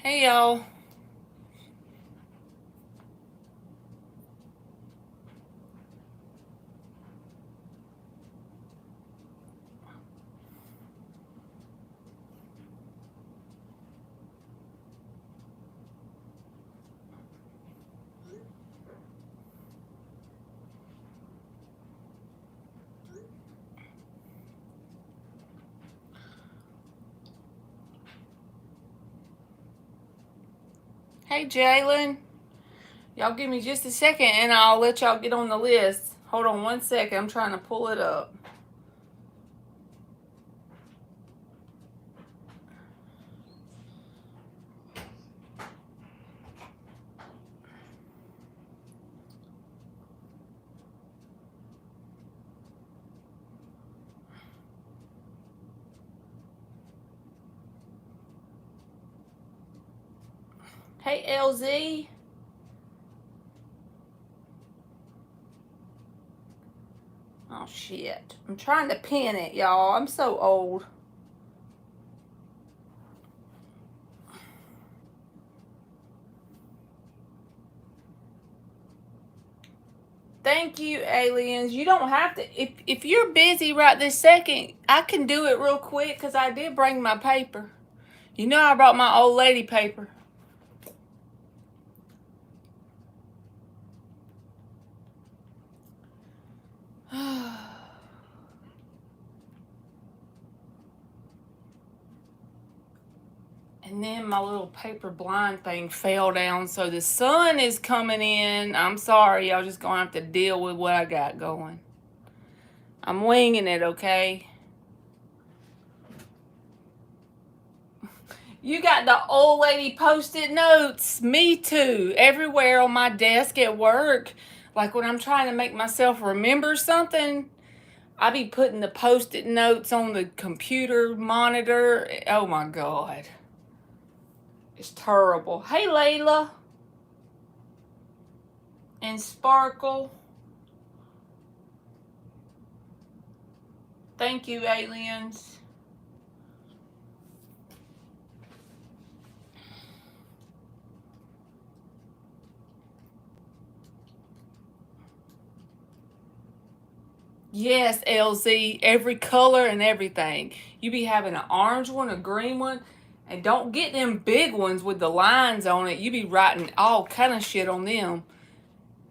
Hey y'all. Hey Jalen. Y'all give me just a second and I'll let y'all get on the list. Hold on 1 second. I'm trying to pull it up. Hey LZ. Oh shit. I'm trying to pin it, y'all. I'm so old. Thank you, aliens. You don't have to. If you're busy right this second, I can do it real quick because I did bring my paper. You know I brought my old lady paper. And then my little paper blind thing fell down, so the sun is coming in. I'm sorry, y'all just gonna have to deal with what I got going. I'm winging it, okay? You got the old lady post-it notes. Me too. Everywhere on my desk at work. Like when I'm trying to make myself remember something, I be putting the post-it notes on the computer monitor. Oh my God. It's terrible. Hey, Layla. And Sparkle. Thank you, aliens. Yes, LZ, every color and everything. You be having an orange one, a green one, and don't get them big ones with the lines on it. You be writing all kind of shit on them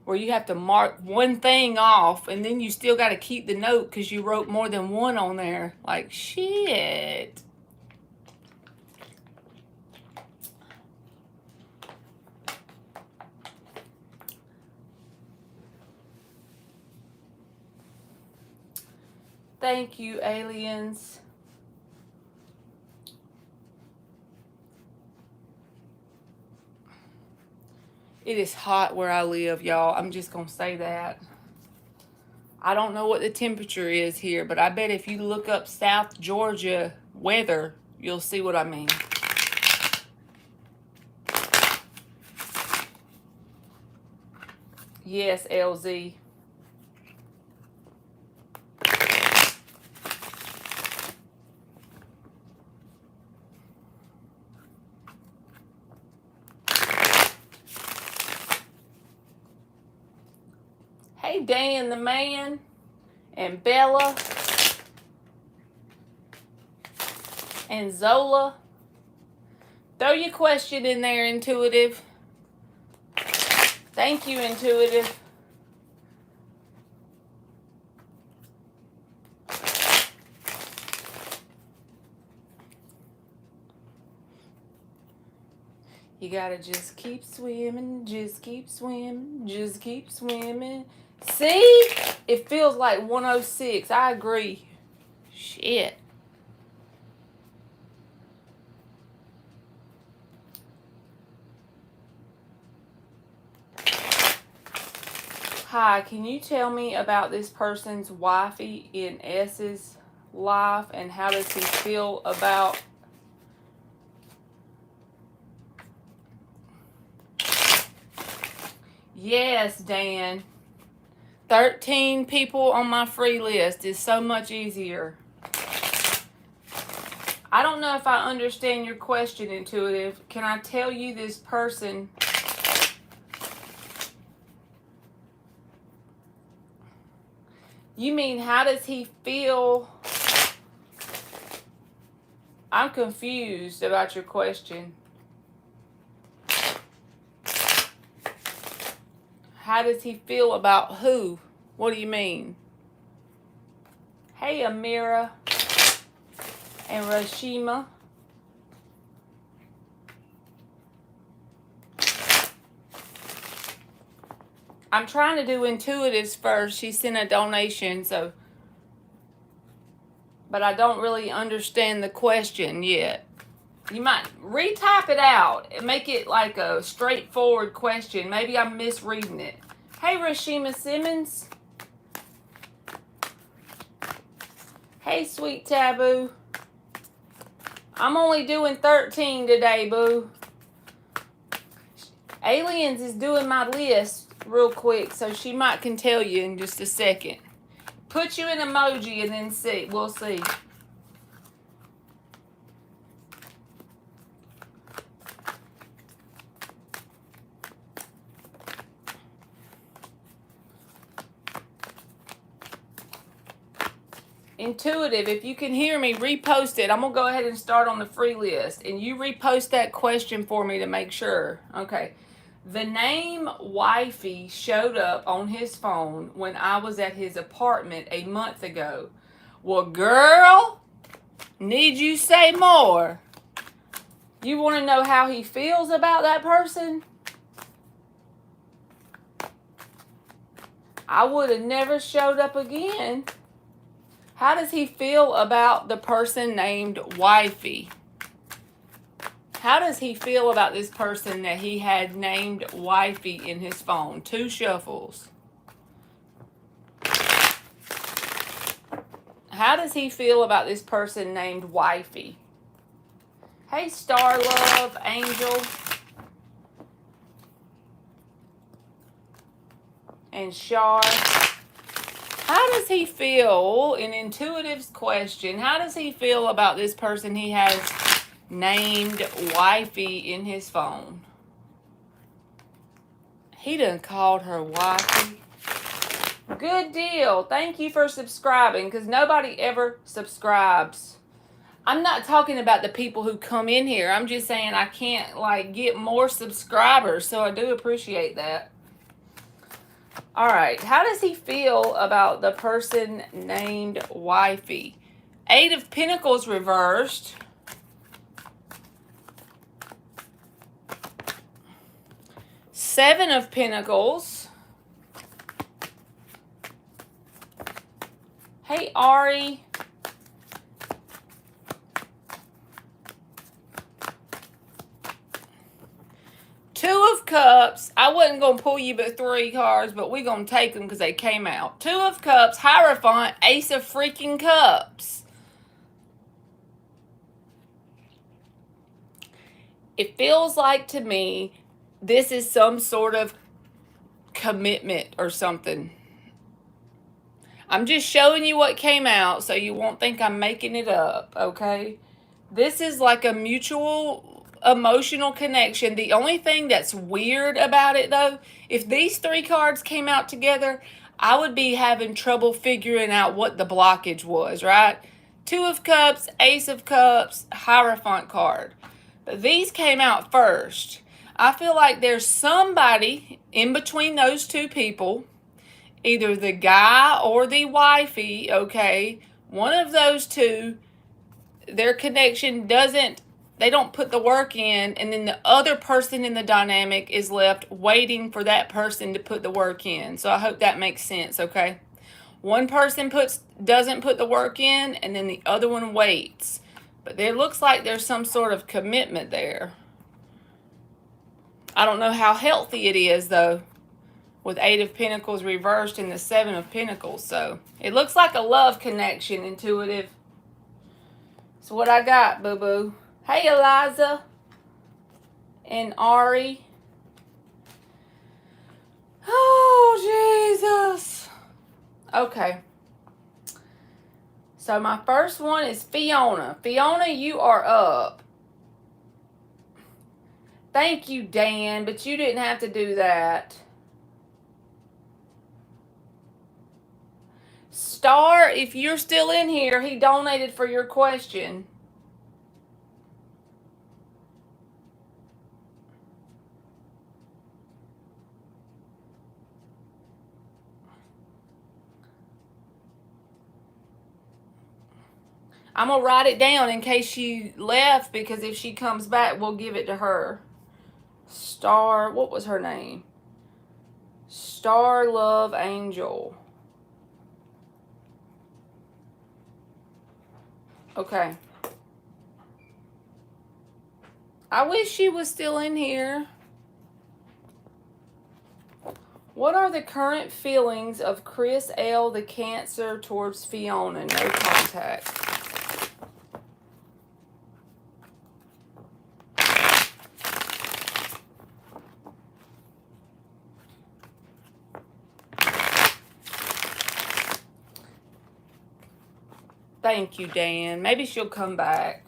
where you have to mark one thing off and then you still got to keep the note because you wrote more than one on there. Like, shit. Thank you, aliens. It is hot where I live, y'all. I'm just going to say that. I don't know what the temperature is here, but I bet if you look up South Georgia weather, you'll see what I mean. Yes, LZ. Hey, Dan the man and Bella and Zola. Throw your question in there, Intuitive. Thank you, Intuitive. You gotta just keep swimming, just keep swimming, just keep swimming. See? It feels like 106. I agree. Shit. Hi, can you tell me about this person's wifey in S's life and how does he feel about... Yes, Dan. 13 people on my free list is so much easier. I don't know if I understand your question, Intuitive. Can I tell you this person? You mean, how does he feel? I'm confused about your question. How does he feel about who? What do you mean? Hey, Amira and Rashima. I'm trying to do intuitives first. She sent a donation, so, but I don't really understand the question yet. You might retype it out and make it like a straightforward question. Maybe I'm misreading it. Hey, Rashima Simmons. Hey, Sweet Taboo. I'm only doing 13 today, boo. Aliens is doing my list real quick, so she might can tell you in just a second. Put you an emoji and then see. We'll see. Intuitive, if you can hear me, repost it. I'm going to go ahead and start on the free list. And you repost that question for me to make sure. Okay. The name Wifey showed up on his phone when I was at his apartment a month ago. Well, girl, need you say more? You want to know how he feels about that person? I would have never showed up again. How does he feel about the person named Wifey? How does he feel about this person that he had named Wifey in his phone? 2 shuffles. How does he feel about this person named Wifey? Hey, Star Love, Angel. And Shar. How does he feel, in Intuitive's question, how does he feel about this person he has named Wifey in his phone? He done called her Wifey. Good deal. Thank you for subscribing, because nobody ever subscribes. I'm not talking about the people who come in here. I'm just saying I can't, like, get more subscribers, so I do appreciate that. All right. How does he feel about the person named Wifey? 8 of Pentacles reversed. Seven of Pentacles. Hey, Ari. Two of Cups. I wasn't going to pull you but 3 cards, but we're going to take them because they came out. 2 of Cups, Hierophant, Ace of freaking Cups. It feels like to me this is some sort of commitment or something. I'm just showing you what came out so you won't think I'm making it up, okay? This is like a mutual emotional connection. The only thing that's weird about it, though, if these 3 cards came out together, I would be having trouble figuring out what the blockage was, right? 2 of Cups, Ace of Cups, Hierophant card. But these came out first. I feel like there's somebody in between those 2 people, either the guy or the wifey, okay? One of those 2, their connection doesn't, they don't put the work in, and then the other person in the dynamic is left waiting for that person to put the work in. So I hope that makes sense, okay? One person doesn't put the work in, and then the other one waits. But it looks like there's some sort of commitment there. I don't know how healthy it is, though, with 8 of Pentacles reversed and the 7 of Pentacles. So it looks like a love connection, Intuitive. So what I got, boo-boo. Hey, Eliza and Ari. Oh, Jesus. Okay. So my first one is Fiona. Fiona, you are up. Thank you, Dan, but you didn't have to do that. Star, if you're still in here, he donated for your question. I'm going to write it down in case she left, because if she comes back, we'll give it to her. Star, what was her name? Star Love Angel. Okay. I wish she was still in here. What are the current feelings of Chris L., the Cancer, towards Fiona? No contact. Thank you, Dan. Maybe she'll come back.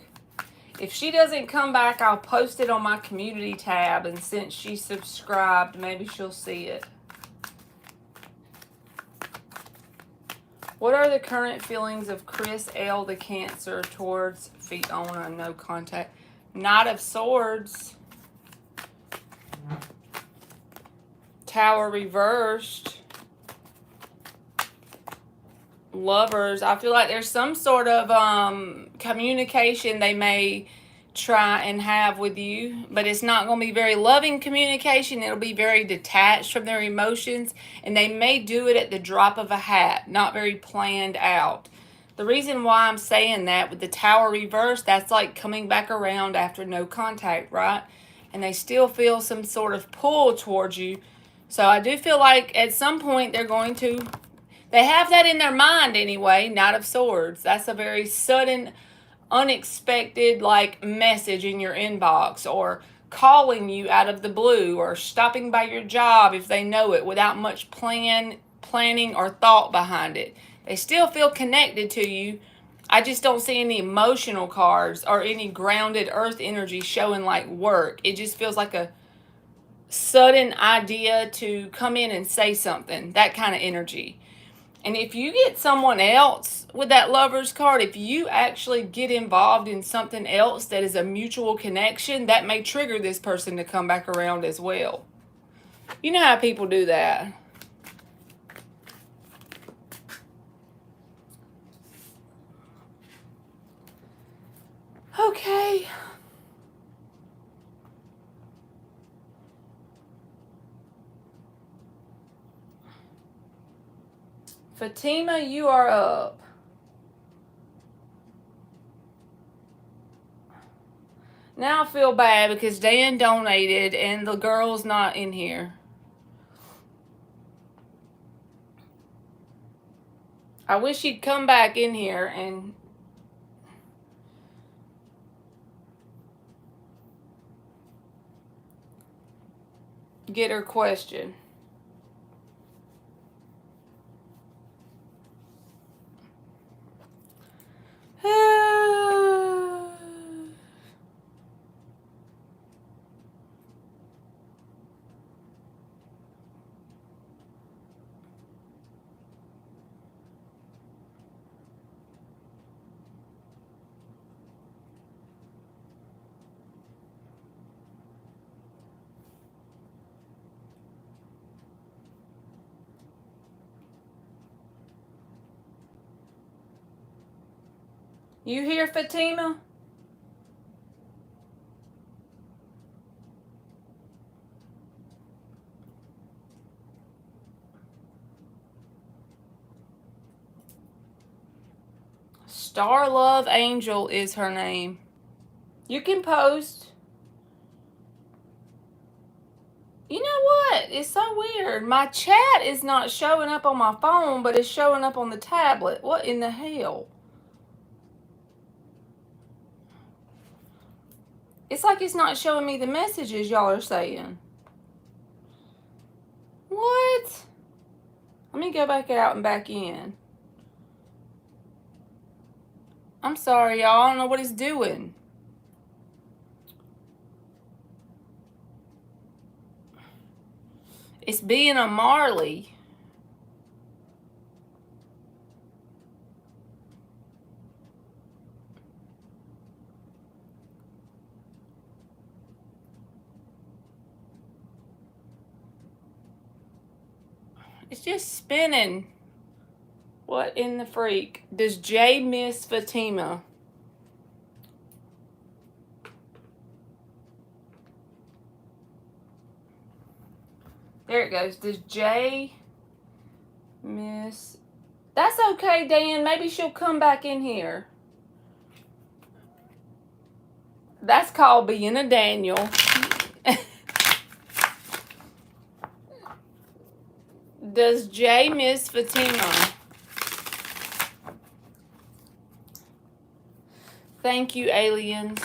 If she doesn't come back, I'll post it on my community tab, and since she subscribed, maybe she'll see it. What are the current feelings of Chris L., the Cancer, towards Fiona? No contact. Knight of Swords. Tower reversed. Lovers. I feel like there's some sort of communication they may try and have with you, but it's not going to be very loving communication. It'll be very detached from their emotions, and they may do it at the drop of a hat, not very planned out. The reason why I'm saying that, with the Tower reversed, that's like coming back around after no contact, right? And they still feel some sort of pull towards you. So I do feel like at some point they're going to, they have that in their mind anyway. Knight of Swords. That's a very sudden, unexpected message in your inbox, or calling you out of the blue, or stopping by your job if they know it, without much planning or thought behind it. They still feel connected to you. I just don't see any emotional cards or any grounded earth energy showing like work. It just feels like a sudden idea to come in and say something, that kind of energy. And if you get someone else with that Lover's card, if you actually get involved in something else that is a mutual connection, that may trigger this person to come back around as well. You know how people do that. Okay. Fatima, you are up. Now I feel bad because Dan donated and the girl's not in here. I wish she'd come back in here and get her question. You hear Fatima? Star Love Angel is her name. You can post. You know what? It's so weird. My chat is not showing up on my phone, but it's showing up on the tablet. What in the hell? It's like it's not showing me the messages y'all are saying. What? Let me go back out and back in. I'm sorry, y'all. I don't know what he's doing. It's being a Marley. It's just spinning. What in the freak? Does Jay miss Fatima? There it goes. Does Jay miss? That's okay, Dan. Maybe she'll come back in here. That's called being a Daniel. Does Jay miss Fatima? Thank you, aliens.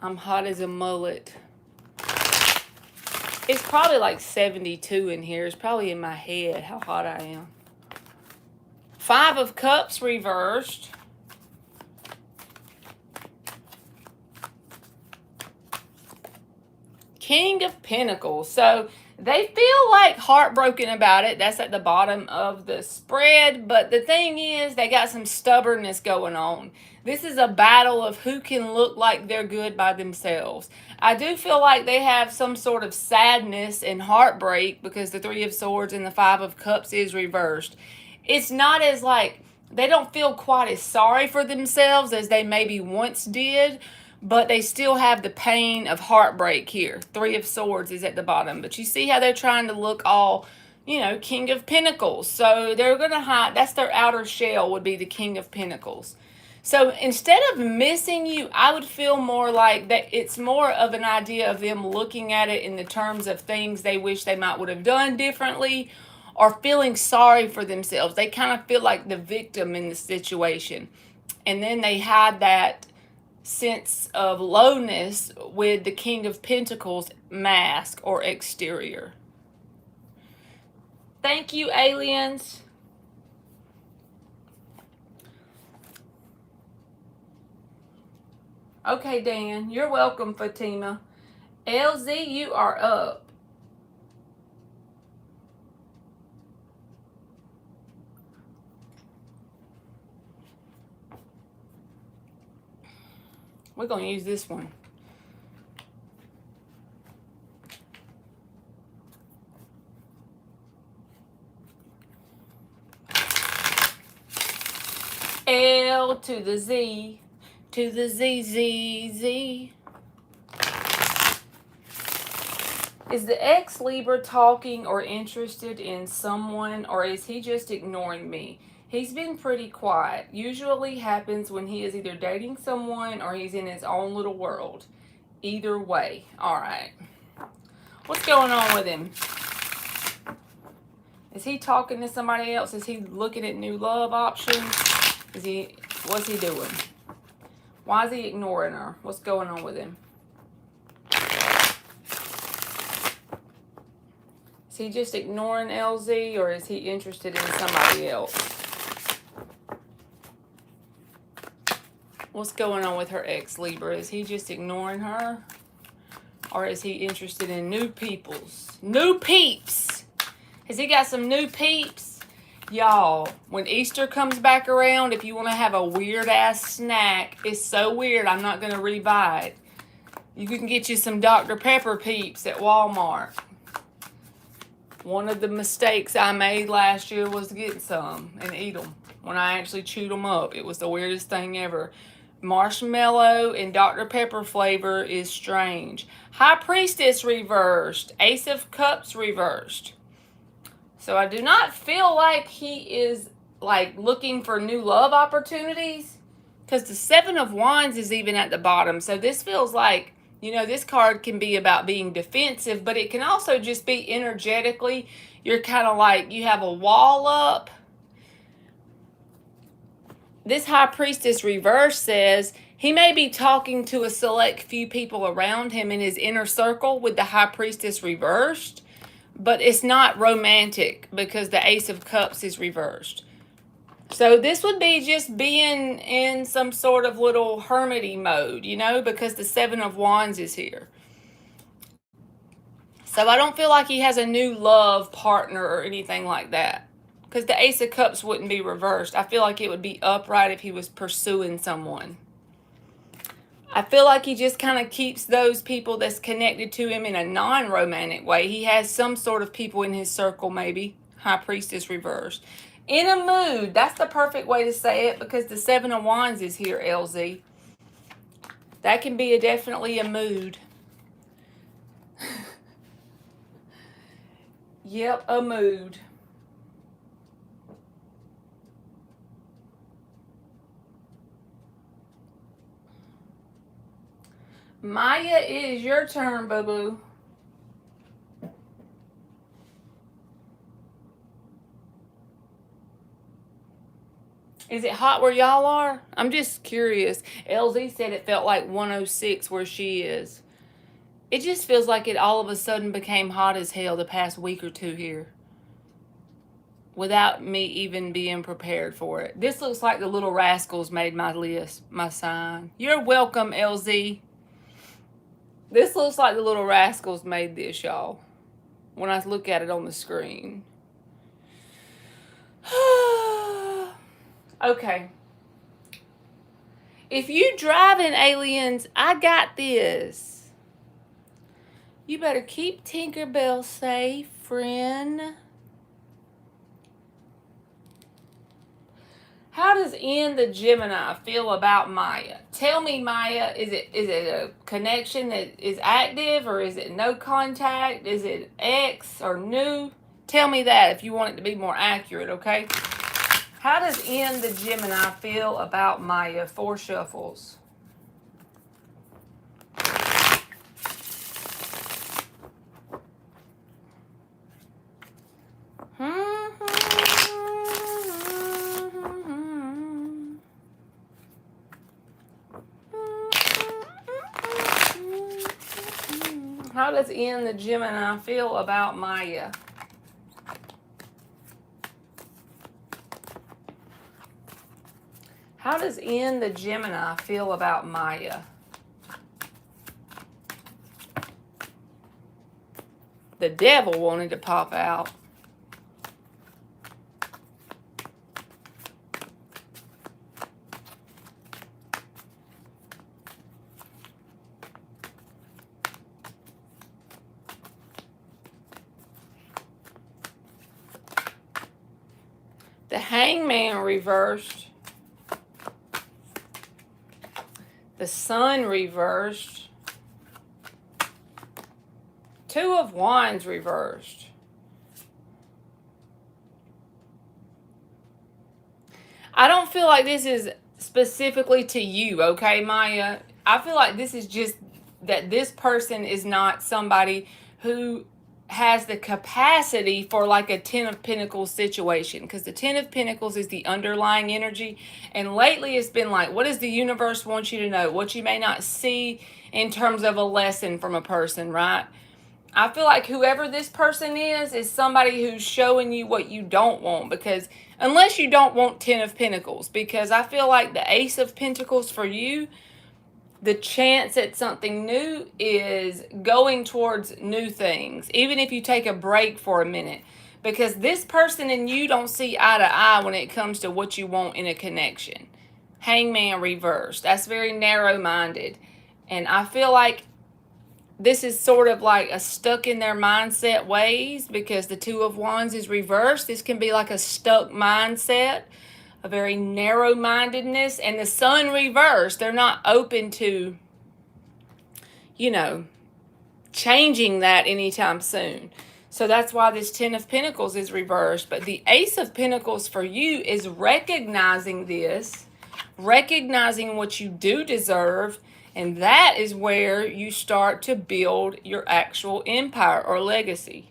I'm hot as a mullet. It's probably like 72 in here. It's probably in my head how hot I am. 5 of Cups reversed. King of Pentacles. So they feel like heartbroken about it. That's at the bottom of the spread. But the thing is, they got some stubbornness going on. This is a battle of who can look like they're good by themselves. I do feel like they have some sort of sadness and heartbreak because the 3 of Swords and the 5 of Cups is reversed. It's not as like, they don't feel quite as sorry for themselves as they maybe once did, but they still have the pain of heartbreak here. 3 of Swords is at the bottom. But you see how they're trying to look all, King of Pentacles. So they're going to hide. That's their outer shell would be the King of Pentacles. So instead of missing you, I would feel more like that it's more of an idea of them looking at it in the terms of things they wish they might would have done differently or feeling sorry for themselves. They kind of feel like the victim in the situation. And then they hide that sense of lowness with the King of Pentacles mask or exterior. Thank you, aliens. Okay, Dan, you're welcome, Fatima. LZ, you are up. We're going to use this one. L to the Z, to the Z, Z, Z. Is the ex-Libra talking or interested in someone, or is he just ignoring me? He's been pretty quiet. Usually happens when he is either dating someone or he's in his own little world. Either way. All right. What's going on with him? Is he talking to somebody else? Is he looking at new love options? What's he doing? Why is he ignoring her? What's going on with him? Is he just ignoring LZ, or is he interested in somebody else? What's going on with her ex-Libra? Is he just ignoring her? Or is he interested in new peoples? New peeps! Has he got some new peeps? Y'all, when Easter comes back around, if you want to have a weird-ass snack, it's so weird, I'm not going to rebuy it. You can get you some Dr. Pepper peeps at Walmart. One of the mistakes I made last year was to get some and eat them. When I actually chewed them up, it was the weirdest thing ever. Marshmallow and Dr. Pepper flavor is strange. High Priestess reversed. Ace of Cups reversed. So I do not feel like he is like looking for new love opportunities, because the 7 of Wands is even at the bottom. So this feels like, this card can be about being defensive, but it can also just be energetically. You're kind of like you have a wall up. This High Priestess reverse says he may be talking to a select few people around him in his inner circle with the High Priestess reversed, but it's not romantic because the Ace of Cups is reversed. So this would be just being in some sort of little hermity mode, you know, because the Seven of Wands is here. So I don't feel like he has a new love partner or anything like that. Because the Ace of Cups wouldn't be reversed. I feel like it would be upright if he was pursuing someone. I feel like he just kind of keeps those people that's connected to him in a non-romantic way. He has some sort of people in his circle, maybe. High Priestess reversed. In a mood. That's the perfect way to say it because the Seven of Wands is here, LZ. That can be definitely a mood. Yep, a mood. Maya, it is your turn, boo-boo. Is it hot where y'all are? I'm just curious. LZ said it felt like 106 where she is. It just feels like it all of a sudden became hot as hell the past week or two here. Without me even being prepared for it. This looks like the Little Rascals made my list, my sign. You're welcome, LZ. This looks like the Little Rascals made this, y'all. When I look at it on the screen. Okay. If you driving, aliens, I got this. You better keep Tinkerbell safe, friend. How does Ian the Gemini feel about Maya? Tell me, Maya, is it a connection that is active or is it no contact? Is it X or new? Tell me that if you want it to be more accurate, okay? How does Ian the Gemini feel about Maya? 4 shuffles. How does Ian the Gemini feel about Maya? How does Ian the Gemini feel about Maya? The devil wanted to pop out. The Hangman reversed. The Sun reversed. 2 of Wands reversed. I don't feel like this is specifically to you, okay, Maya? I feel like this is just that this person is not somebody who has the capacity for like a 10 of Pentacles situation, because the 10 of Pentacles is the underlying energy, and lately it's been like, what does the universe want you to know? What you may not see in terms of a lesson from a person, right? I feel like whoever this person is somebody who's showing you what you don't want, because unless you don't want 10 of Pentacles, because I feel like the Ace of Pentacles for you, the chance at something new is going towards new things, even if you take a break for a minute, because this person and you don't see eye to eye when it comes to what you want in a connection. Hangman reversed. That's very narrow-minded. And I feel like this is sort of like a stuck in their mindset ways, because the 2 of Wands is reversed. This can be like a stuck mindset, a very narrow-mindedness, and the Sun reversed. They're not open to, you know, changing that anytime soon. So that's why this 10 of Pentacles is reversed. But the Ace of Pentacles for you is recognizing this, recognizing what you do deserve, and that is where you start to build your actual empire or legacy.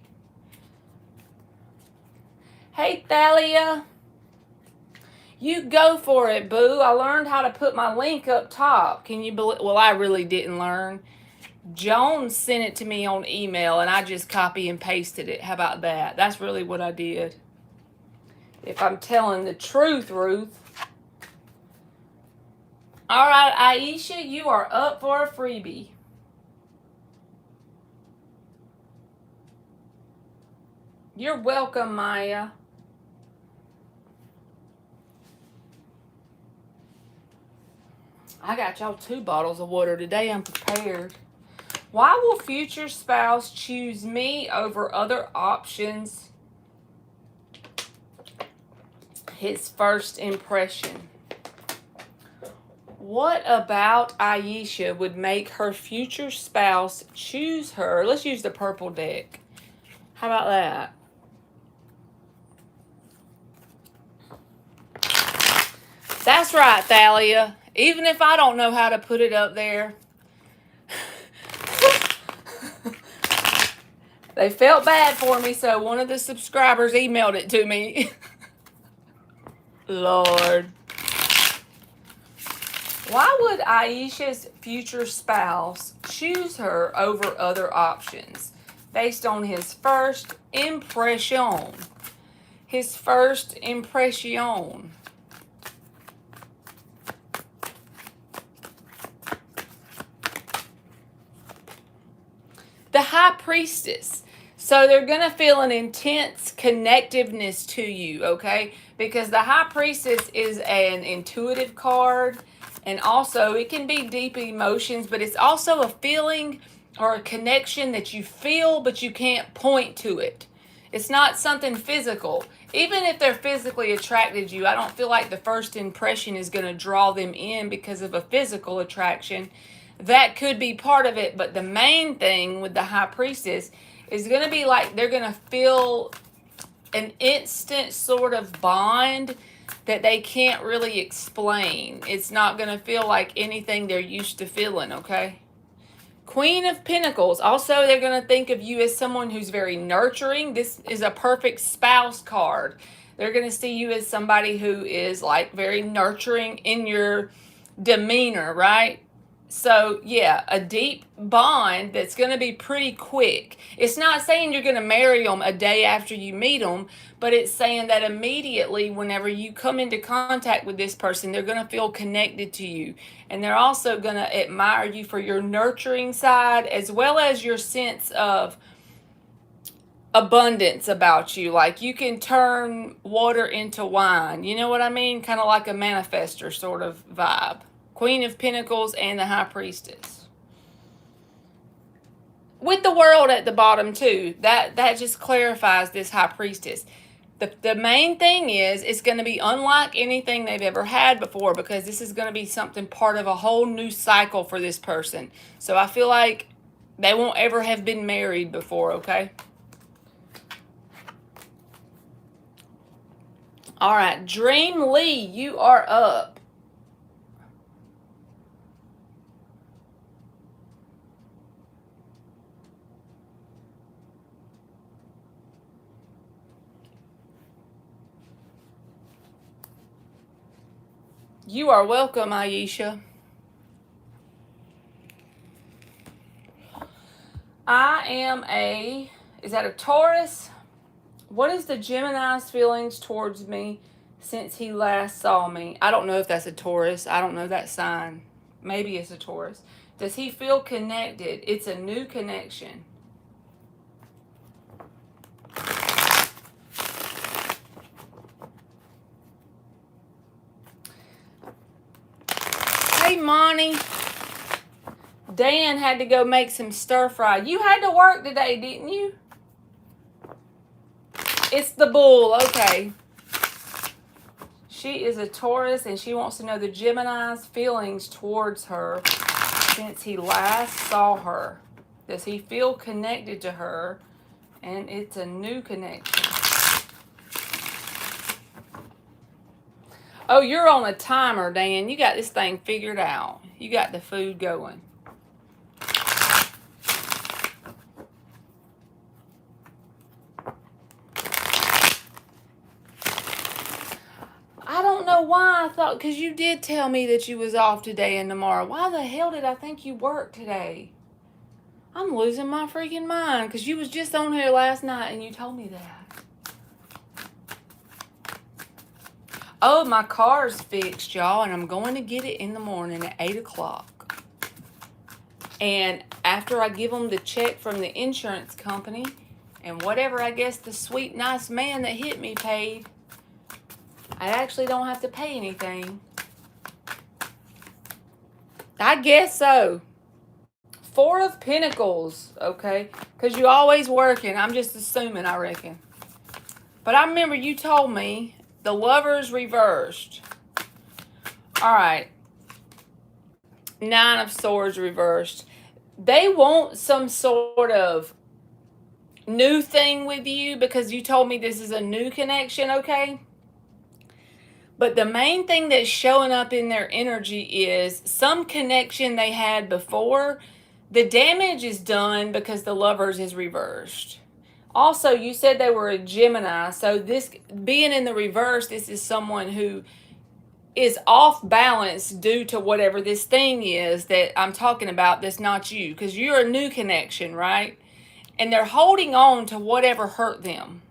Hey, Thalia. You go for it, boo. I learned how to put my link up top. Can you believe? Well, I really didn't learn. Jones sent it to me on email and I just copy and pasted it. How about that? That's really what I did. If I'm telling the truth, Ruth. All right, Aisha, you are up for a freebie. You're welcome, Maya. I got y'all 2 bottles of water today. I'm prepared. Why will future spouse choose me over other options? His first impression. What about Aisha would make her future spouse choose her? Let's use the purple deck. How about that? That's right, Thalia. Even if I don't know how to put it up there. They felt bad for me, so one of the subscribers emailed it to me. Lord. Why would Aisha's future spouse choose her over other options? Based on his first impression. His first impression. The High Priestess. So they're going to feel an intense connectiveness to you, okay? Because the High Priestess is an intuitive card. And also, it can be deep emotions, but it's also a feeling or a connection that you feel, but you can't point to it. It's not something physical. Even if they're physically attracted to you, I don't feel like the first impression is going to draw them in because of a physical attraction. That could be part of it, but the main thing with the High Priestess is going to be like they're going to feel an instant sort of bond that they can't really explain. It's not going to feel like anything they're used to feeling, okay? Queen of Pentacles. Also, they're going to think of you as someone who's very nurturing. This is a perfect spouse card. They're going to see you as somebody who is like very nurturing in your demeanor, right? So, yeah, a deep bond that's going to be pretty quick. It's not saying you're going to marry them a day after you meet them, but it's saying that immediately whenever you come into contact with this person, they're going to feel connected to you. And they're also going to admire you for your nurturing side as well as your sense of abundance about you. Like you can turn water into wine. You know what I mean? Kind of like a manifester sort of vibe. Queen of Pentacles and the High Priestess. With the World at the bottom too. That just clarifies this High Priestess. The main thing is it's going to be unlike anything they've ever had before because this is going to be something part of a whole new cycle for this person. So I feel like they won't ever have been married before, okay? All right, Dream Lee, you are up. You are welcome, Aisha. I am is that a Taurus? What is the Gemini's feelings towards me since he last saw me? I don't know if that's a Taurus. I don't know that sign. Maybe it's a Taurus. Does he feel connected? It's a new connection. Hey, Monty. Dan had to go make some stir fry. You had to work today, didn't you? It's the bull. Okay. She is a Taurus and she wants to know the Gemini's feelings towards her since he last saw her. Does he feel connected to her? And it's a new connection. Oh, you're on a timer, Dan. You got this thing figured out. You got the food going. I don't know why I thought, because you did tell me that you was off today and tomorrow. Why the hell did I think you worked today? I'm losing my freaking mind because you was just on here last night and you told me that. Oh, my car's fixed, y'all, and I'm going to get it in the morning at 8 o'clock. And after I give them the check from the insurance company and whatever I guess the sweet, nice man that hit me paid, I actually don't have to pay anything. I guess so. 4 of Pentacles, okay? Because you always working. I'm just assuming, I reckon. But I remember you told me the Lover's reversed. All right. 9 of Swords reversed. They want some sort of new thing with you because you told me this is a new connection, okay? But the main thing that's showing up in their energy is some connection they had before. The damage is done because the Lovers is reversed. Also, you said they were a Gemini, so this being in the reverse, this is someone who is off balance due to whatever this thing is that I'm talking about that's not you, because you're a new connection, right? And they're holding on to whatever hurt them.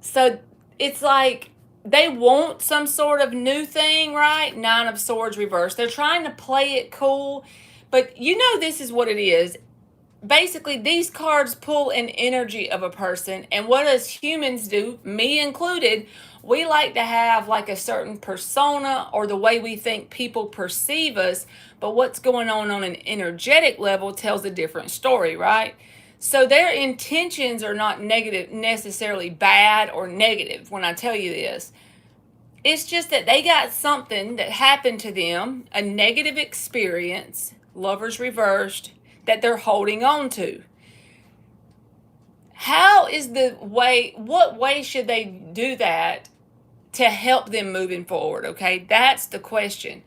So it's like they want some sort of new thing, right? 9 of Swords reversed. They're trying to play it cool, but you know this is what it is. Basically, these cards pull an energy of a person, and what us humans do, me included, we like to have like a certain persona or the way we think people perceive us, but what's going on an energetic level tells a different story, right? So their intentions are not negative, necessarily bad or negative when I tell you this. It's just that they got something that happened to them, a negative experience, Lovers reversed, that they're holding on to. How is the way, what way should they do that to help them moving forward? Okay, that's the question.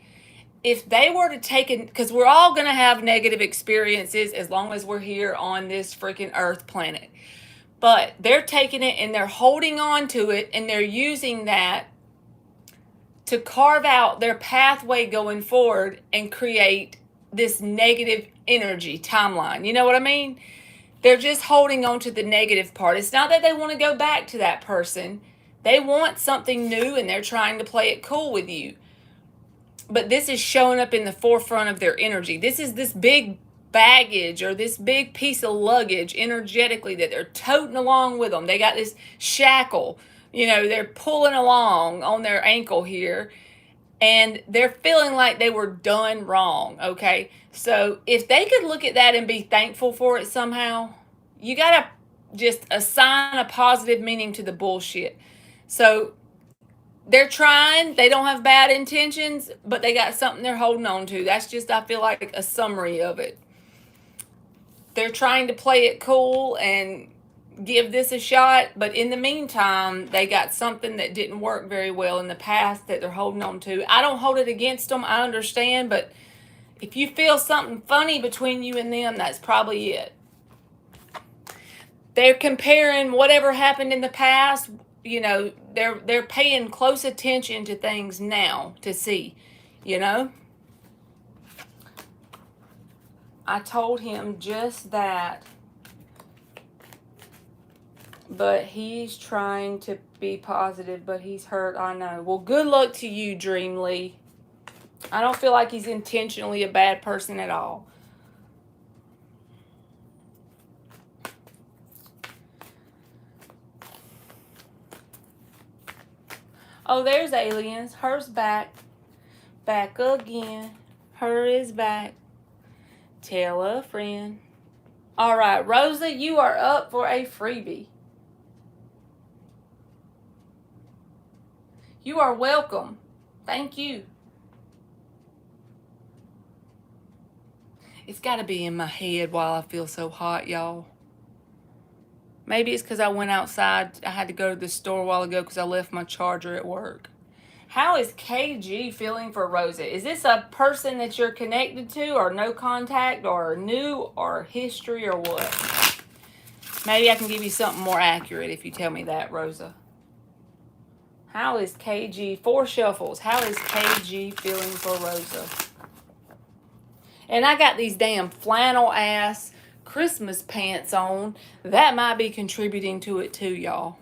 If they were to take it, because we're all going to have negative experiences as long as we're here on this freaking earth planet, but they're taking it and they're holding on to it and they're using that to carve out their pathway going forward and create this negative energy timeline. You know what I mean? They're just holding on to the negative part. It's not that they want to go back to that person. They want something new and they're trying to play it cool with you. But this is showing up in the forefront of their energy. This is this big baggage or this big piece of luggage energetically that they're toting along with them. They got this shackle, you know, they're pulling along on their ankle here. And they're feeling like they were done wrong, okay? So if they could look at that and be thankful for it somehow, you got to just assign a positive meaning to the bullshit. So they're trying. They don't have bad intentions, but they got something they're holding on to. That's just, I feel like, a summary of it. They're trying to play it cool and give this a shot, but in the meantime they got something that didn't work very well in the past that they're holding on to. I don't hold it against them, I understand, but if you feel something funny between you and them, that's probably it. They're comparing whatever happened in the past, you know, they're paying close attention to things now to see, you know. I told him just that. But he's trying to be positive, but he's hurt, I know. Well, good luck to you, Dream Lee. I don't feel like he's intentionally a bad person at all. Oh, there's aliens. Her's back. Back again. Her is back. Tell a friend. All right, Rosa, you are up for a freebie. You are welcome. Thank you. It's got to be in my head while I feel so hot, y'all. Maybe it's because I went outside. I had to go to the store a while ago because I left my charger at work. How is KG feeling for Rosa? Is this a person that you're connected to, or no contact, or new, or history, or what? Maybe I can give you something more accurate if you tell me that, Rosa. How is KG, 4 shuffles, how is KG feeling for Rosa? And I got these damn flannel ass Christmas pants on. That might be contributing to it too, y'all.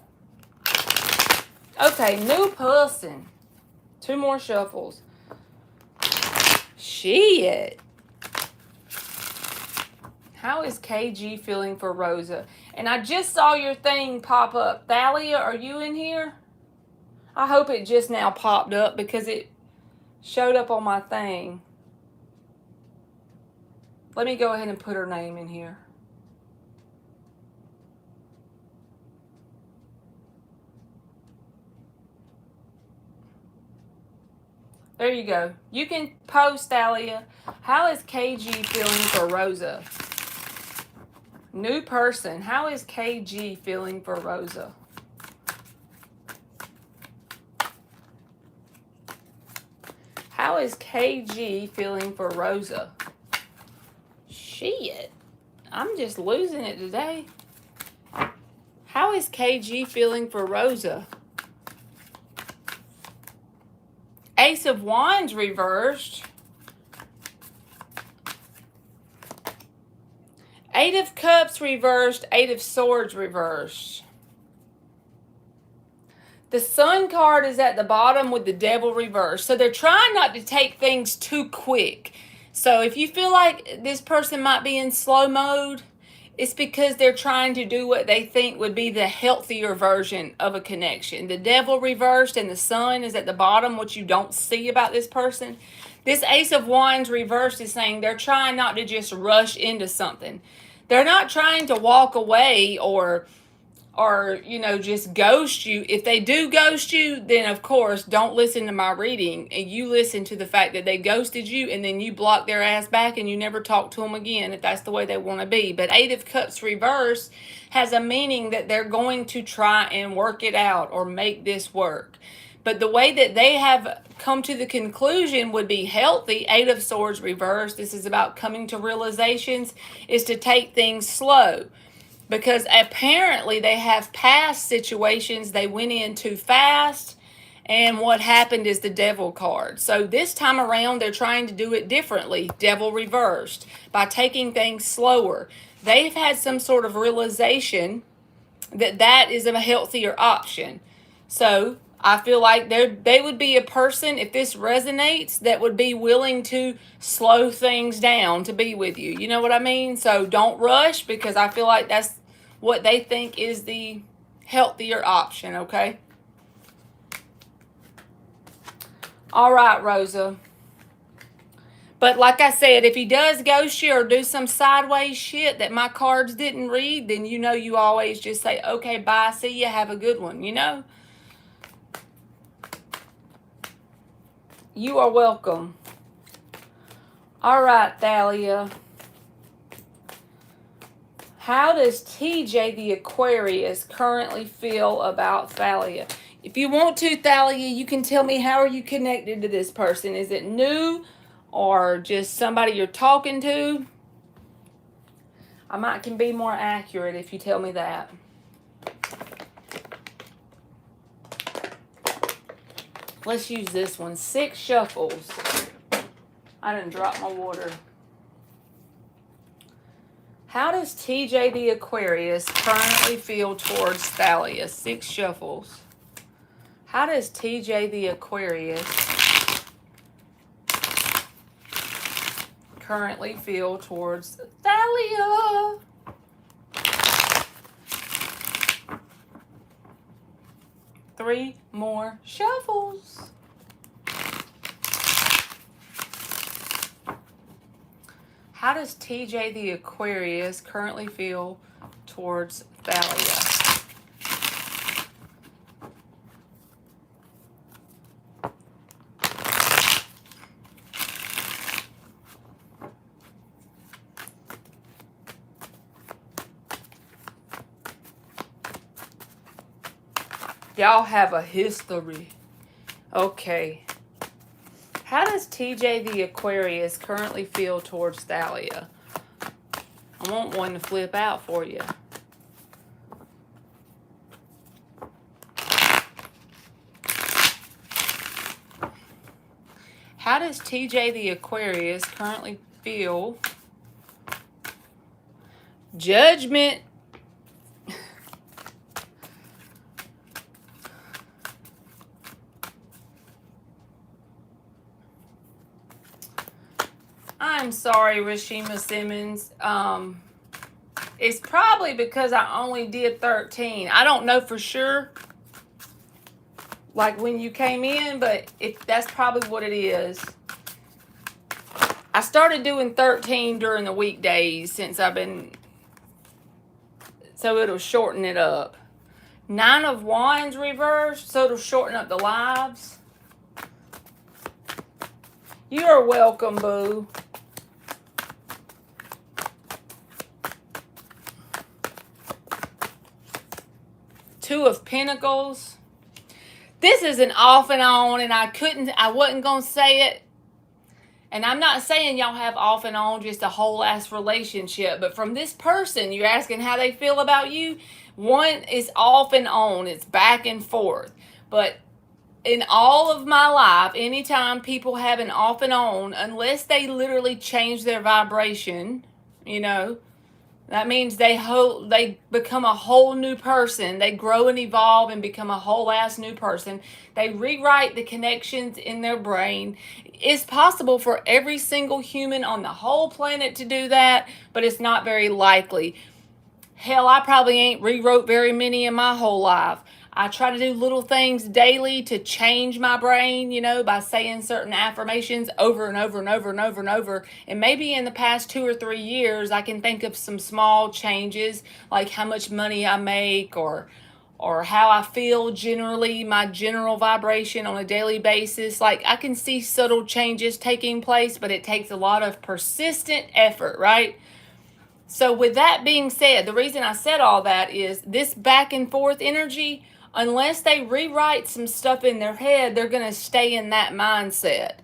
Okay, new person. 2 more shuffles. Shit. How is KG feeling for Rosa? And I just saw your thing pop up. Thalia, are you in here? I hope it just now popped up because it showed up on my thing. Let me go ahead and put her name in here. There you go. You can post, Thalia. How is KG feeling for Rosa? New person. How is KG feeling for Rosa? How is KG feeling for Rosa? Shit. I'm just losing it today. How is KG feeling for Rosa? Ace of Wands reversed. 8 of Cups reversed. 8 of Swords reversed. The Sun card is at the bottom with the Devil reversed. So they're trying not to take things too quick. So if you feel like this person might be in slow mode, it's because they're trying to do what they think would be the healthier version of a connection. The Devil reversed and the Sun is at the bottom, what you don't see about this person. This Ace of Wands reversed is saying they're trying not to just rush into something. They're not trying to walk away or just ghost you. If they do ghost you, then of course don't listen to my reading and you listen to the fact that they ghosted you and then you block their ass back and you never talk to them again if that's the way they want to be. But 8 of Cups reversed has a meaning that they're going to try and work it out or make this work. But the way that they have come to the conclusion would be healthy. 8 of Swords reversed. This is about coming to realizations, is to take things slow. Because apparently they have past situations they went in too fast, and what happened is the Devil card. So this time around, they're trying to do it differently, Devil reversed, by taking things slower. They've had some sort of realization that that is a healthier option. So I feel like they would be a person, if this resonates, that would be willing to slow things down to be with you. You know what I mean? So don't rush, because I feel like that's what they think is the healthier option, okay? All right, Rosa. But like I said, if he does ghost you or do some sideways shit that my cards didn't read, then you know you always just say, okay, bye, see ya, have a good one, you know? You are welcome. All right, Thalia. How does TJ the Aquarius currently feel about Thalia? If you want to, Thalia, you can tell me, how are you connected to this person? Is it new or just somebody you're talking to? I can be more accurate if you tell me that. Let's use this one. 6 shuffles. I didn't drop my water. How does TJ the Aquarius currently feel towards Thalia? 6 shuffles. How does TJ the Aquarius currently feel towards Thalia? Three more shuffles. How does TJ the Aquarius currently feel towards Thalia? Y'all have a history. Okay. How does TJ the Aquarius currently feel towards Thalia? I want one to flip out for you. How does TJ the Aquarius currently feel Judgment. I'm sorry, Rashima Simmons. It's probably because I only did 13. I don't know for sure, like when you came in, but that's probably what it is. I started doing 13 during the weekdays since I've been, so it'll shorten it up. 9 of Wands reversed, so it'll shorten up the lives. You are welcome, boo. Two of Pentacles. This is an off and on, and I wasn't going to say it. And I'm not saying y'all have off and on just a whole ass relationship, but from this person, you're asking how they feel about you. One is off and on. It's back and forth. But in all of my life, anytime people have an off and on, unless they literally change their vibration, that means they become a whole new person. They grow and evolve and become a whole ass new person. They rewrite the connections in their brain. It's possible for every single human on the whole planet to do that, but it's not very likely. Hell, I probably ain't rewrote very many in my whole life. I try to do little things daily to change my brain, by saying certain affirmations over and over and over and over and over. And maybe in the past 2 or 3 years, I can think of some small changes, like how much money I make or how I feel generally, my general vibration on a daily basis. Like I can see subtle changes taking place, but it takes a lot of persistent effort, right? So with that being said, the reason I said all that is this back and forth energy, unless they rewrite some stuff in their head, they're going to stay in that mindset.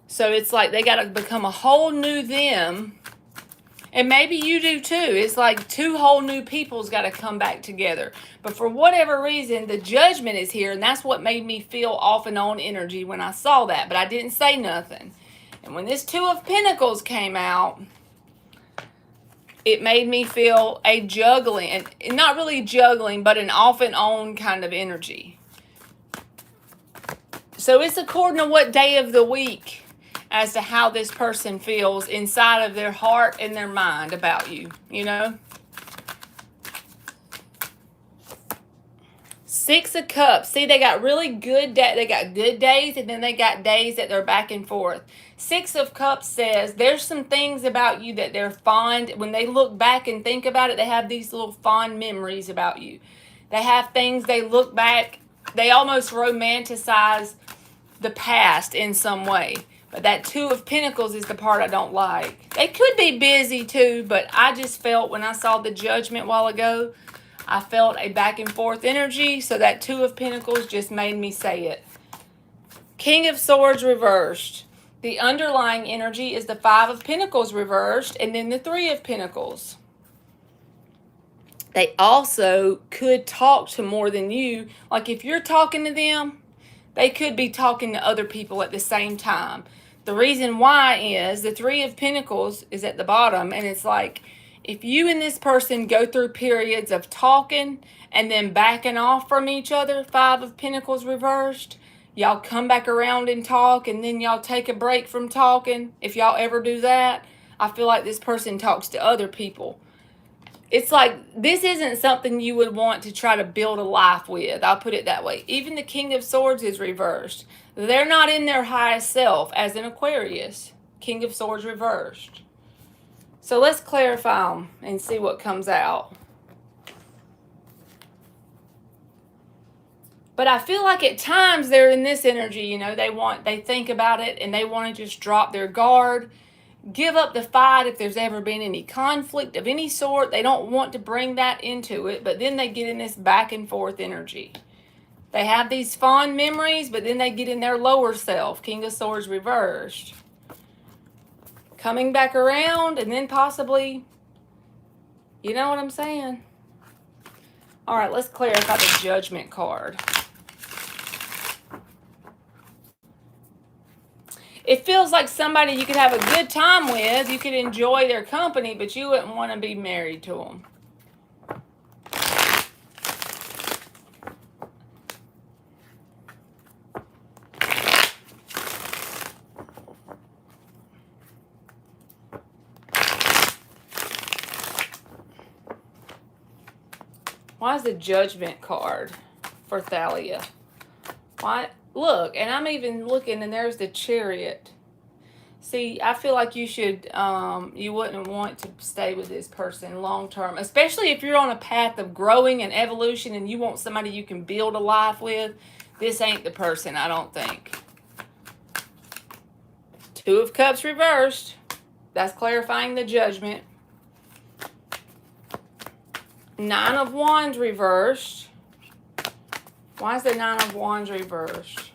So it's like they got to become a whole new them. And maybe you do too. It's like 2 whole new people's got to come back together. But for whatever reason, the Judgment is here. And that's what made me feel off and on energy when I saw that. But I didn't say nothing. And when this 2 of Pentacles came out, it made me feel a juggling, and not really juggling, but an off and on kind of energy. So it's according to what day of the week as to how this person feels inside of their heart and their mind about you, 6 of Cups. See, they got really good they got good days, and then they got days that they're back and forth. 6 of Cups says there's some things about you that they're fond. When they look back and think about it, they have these little fond memories about you. They have things they look back, they almost romanticize the past in some way. But that 2 of Pentacles is the part I don't like. They could be busy too, but I just felt when I saw the Judgment a while ago, I felt a back and forth energy. So that 2 of Pentacles just made me say it. King of Swords reversed. The underlying energy is the 5 of Pentacles reversed, and then the 3 of Pentacles. They also could talk to more than you. Like if you're talking to them, they could be talking to other people at the same time. The reason why is the 3 of Pentacles is at the bottom, and it's like if you and this person go through periods of talking and then backing off from each other, 5 of Pentacles reversed, y'all come back around and talk, and then y'all take a break from talking. If y'all ever do that, I feel like this person talks to other people. It's like this isn't something you would want to try to build a life with. I'll put it that way. Even the King of Swords is reversed. They're not in their highest self as an Aquarius. King of Swords reversed. So let's clarify them and see what comes out. But I feel like at times they're in this energy, they think about it and they want to just drop their guard, give up the fight if there's ever been any conflict of any sort. They don't want to bring that into it, but then they get in this back and forth energy. They have these fond memories, but then they get in their lower self, King of Swords reversed. Coming back around and then possibly, you know what I'm saying? All right, let's clarify the Judgment card. it feels like somebody you could have a good time with. You could enjoy their company, but you wouldn't want to be married to them. Why is the Judgment card for Thalia? Why? Look, and I'm even looking, and there's the Chariot. See, I feel like you should, you wouldn't want to stay with this person long term, especially if you're on a path of growing and evolution and you want somebody you can build a life with. This ain't the person, I don't think. Two of Cups reversed. That's clarifying the Judgment. Nine of Wands reversed. Why is the Nine of Wands reversed?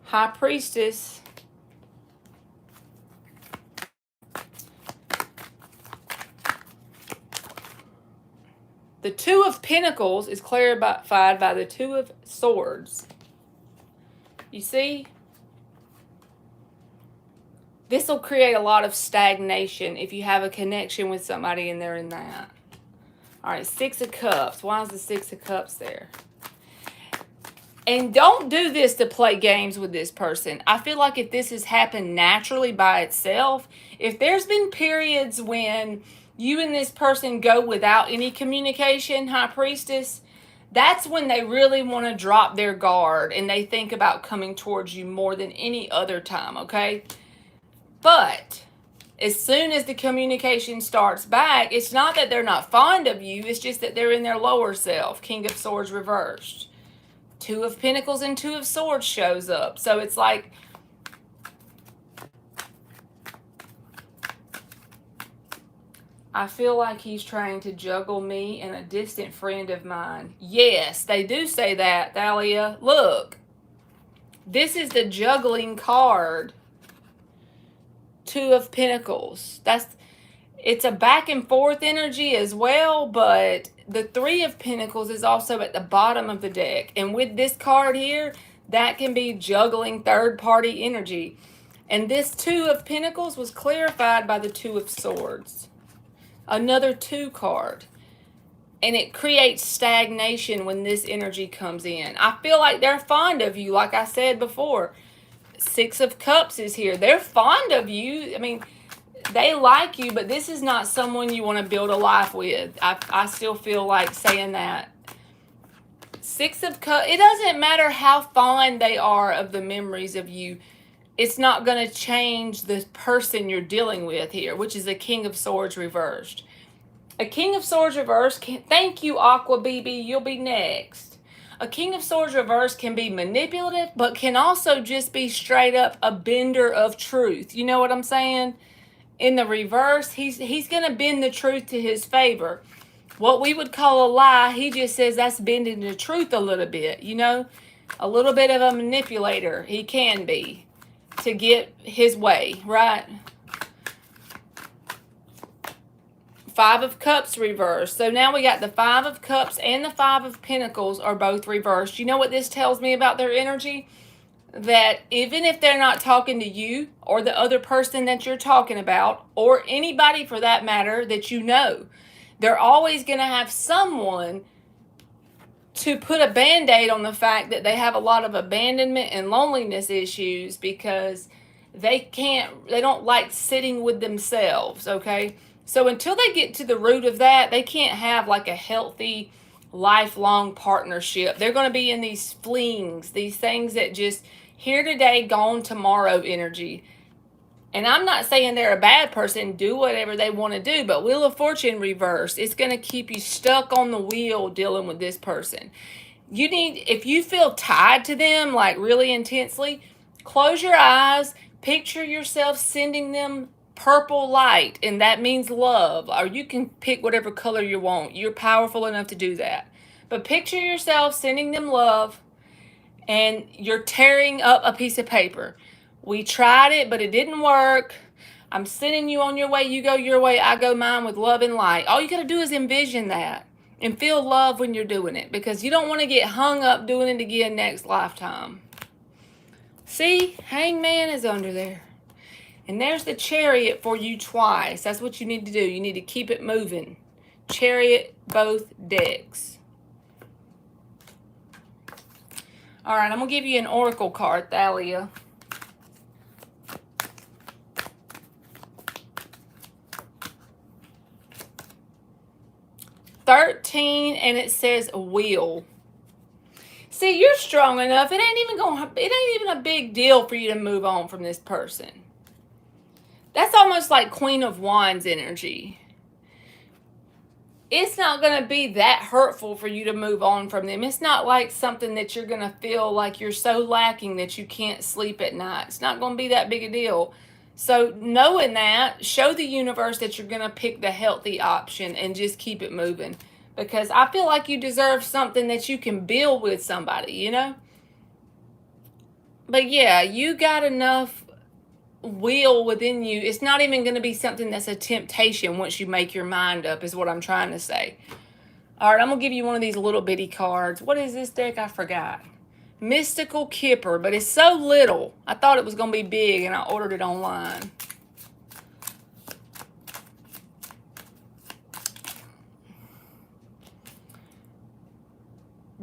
High Priestess. The Two of Pentacles is clarified by the Two of Swords. You see? This will create a lot of stagnation if you have a connection with somebody and they're in that. All right, Six of Cups. Why is the Six of Cups there? And don't do this to play games with this person. I feel like if this has happened naturally by itself, if there's been periods when you and this person go without any communication, High Priestess, that's when they really want to drop their guard and they think about coming towards you more than any other time, okay? But as soon as the communication starts back, it's not that they're not fond of you, it's just that they're in their lower self. King of Swords reversed. Two of Pentacles and Two of Swords shows up. So it's like, I feel like he's trying to juggle me and a distant friend of mine. Yes, they do say that, Thalia. Look, this is the juggling card. Two of Pentacles. It's a back and forth energy as well, but the Three of Pentacles is also at the bottom of the deck. And with this card here, that can be juggling third-party energy. And this Two of Pentacles was clarified by the Two of Swords. Another two card. And it creates stagnation when this energy comes in. I feel like they're fond of you, like I said before. Six of Cups is here. They're fond of you. I mean, they like you, but this is not someone you want to build a life with. I still feel like saying that. Six of Cups, it doesn't matter how fond they are of the memories of you. It's not going to change the person you're dealing with here, which is a King of Swords reversed. A King of Swords reversed, thank you, Aqua BB, you'll be next. A King of Swords reverse can be manipulative, but can also just be straight up a bender of truth. You know what I'm saying? In the reverse, he's going to bend the truth to his favor. What we would call a lie, he just says that's bending the truth a little bit, you know? A little bit of a manipulator, he can be, to get his way, right? Five of Cups reversed. So now we got the Five of Cups and the Five of Pentacles are both reversed. You know what this tells me about their energy? That even if they're not talking to you or the other person that you're talking about, or anybody for that matter that you know, they're always going to have someone to put a band-aid on the fact that they have a lot of abandonment and loneliness issues because they don't like sitting with themselves, okay? So until they get to the root of that, they can't have like a healthy, lifelong partnership. They're going to be in these flings, these things that just here today, gone tomorrow energy. And I'm not saying they're a bad person, do whatever they want to do, but Wheel of Fortune reversed, it's going to keep you stuck on the wheel dealing with this person. If you feel tied to them, like really intensely, close your eyes, picture yourself sending them purple light, and that means love, or you can pick whatever color you want. You're powerful enough to do that. But picture yourself sending them love, and you're tearing up a piece of paper. We tried it, but it didn't work. I'm sending you on your way. You go your way, I go mine with love and light. All you got to do is envision that and feel love when you're doing it, because you don't want to get hung up doing it again next lifetime. See, Hangman is under there. And there's the Chariot for you twice. That's what you need to do. You need to keep it moving. Chariot, both decks. All right, I'm going to give you an Oracle card, Thalia. $13, and it says Wheel. See, you're strong enough. It ain't even a big deal for you to move on from this person. That's almost like Queen of Wands energy. It's not going to be that hurtful for you to move on from them. It's not like something that you're going to feel like you're so lacking that you can't sleep at night. It's not going to be that big a deal. So knowing that, show the universe that you're going to pick the healthy option and just keep it moving. Because I feel like you deserve something that you can build with somebody, you know? But yeah, you got enough will within you. It's not even going to be something that's a temptation once you make your mind up, is what I'm trying to say. All right, I'm going to give you one of these little bitty cards. What is this deck? I forgot. Mystical Kipper, but it's so little. I thought it was going to be big, and I ordered it online.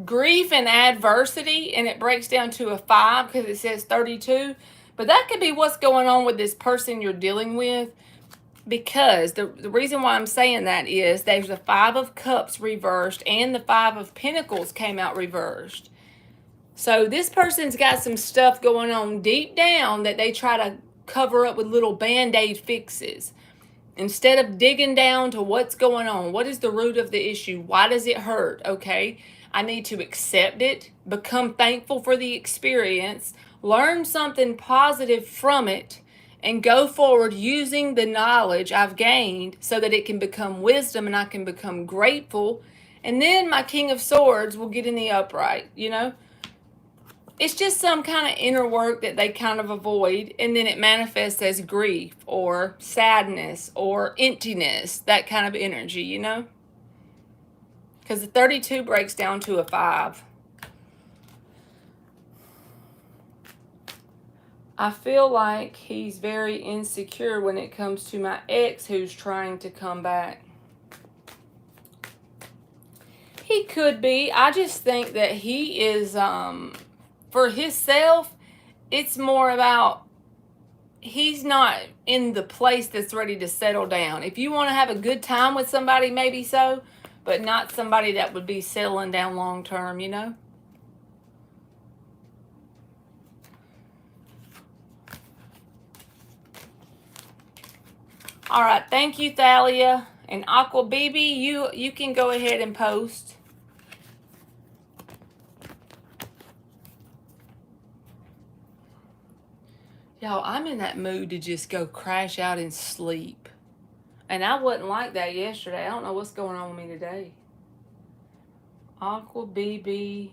Grief and adversity, and it breaks down to a 5 because it says 32. But that could be what's going on with this person you're dealing with, because the reason why I'm saying that is there's the 5 of Cups reversed and the 5 of Pentacles came out reversed. So this person's got some stuff going on deep down that they try to cover up with little Band-Aid fixes. Instead of digging down to what's going on, what is the root of the issue? Why does it hurt? Okay, I need to accept it, become thankful for the experience, learn something positive from it, and go forward using the knowledge I've gained so that it can become wisdom and I can become grateful. And then my King of Swords will get in the upright, you know? It's just some kind of inner work that they kind of avoid, and then it manifests as grief or sadness or emptiness, that kind of energy, you know? Because the 32 breaks down to a 5. I feel like he's very insecure when it comes to my ex who's trying to come back. He could be. I just think that he is... for himself, it's more about he's not in the place that's ready to settle down. If you want to have a good time with somebody, maybe so, but not somebody that would be settling down long term, you know? All right, thank you, Thalia. And Aqua BB, you can go ahead and post. Y'all, I'm in that mood to just go crash out and sleep. And I wasn't like that yesterday. I don't know what's going on with me today. Aqua BB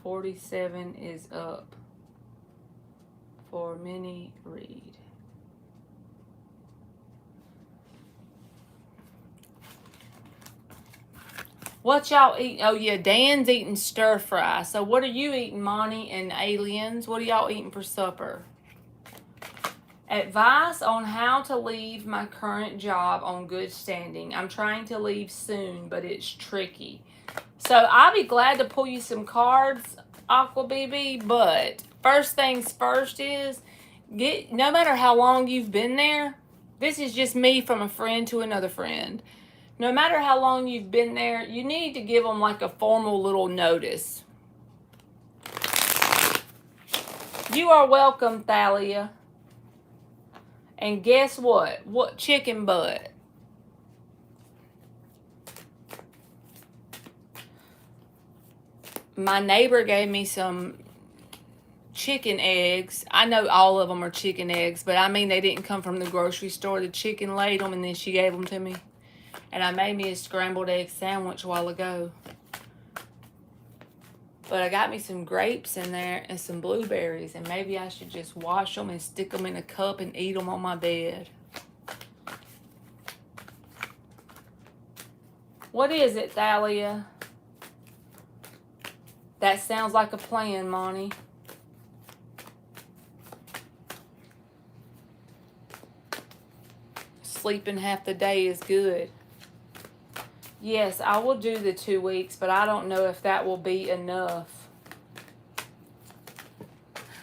47 is up for mini read. What y'all eating? Oh, yeah, Dan's eating stir fry. So what are you eating, Monty and Aliens? What are y'all eating for supper? Advice on how to leave my current job on good standing. I'm trying to leave soon, but it's tricky. So I'll be glad to pull you some cards, Aqua BB, but first things first is, no matter how long you've been there, this is just me from a friend to another friend. No matter how long you've been there, you need to give them like a formal little notice. You are welcome, Thalia. And guess what? What chicken butt? My neighbor gave me some chicken eggs. I know all of them are chicken eggs, but I mean they didn't come from the grocery store. The chicken laid them and then she gave them to me. And I made me a scrambled egg sandwich a while ago. But I got me some grapes in there and some blueberries. And maybe I should just wash them and stick them in a cup and eat them on my bed. What is it, Thalia? That sounds like a plan, Monty. sleeping half the day is good. Yes, I will do the 2 weeks, but I don't know if that will be enough.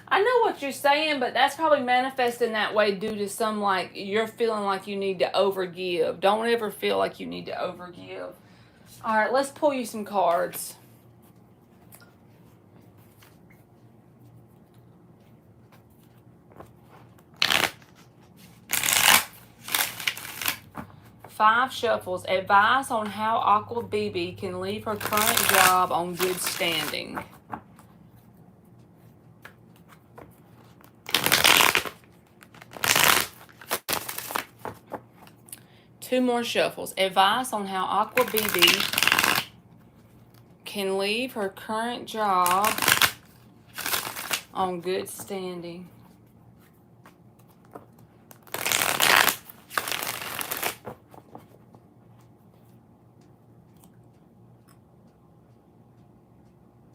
I know what you're saying, but that's probably manifesting that way due to some, like, you're feeling like you need to overgive. Don't ever feel like you need to overgive. All right, let's pull you some cards. Five shuffles. Advice on how Aqua BB can leave her current job on good standing. Two more shuffles. Advice on how Aqua BB can leave her current job on good standing.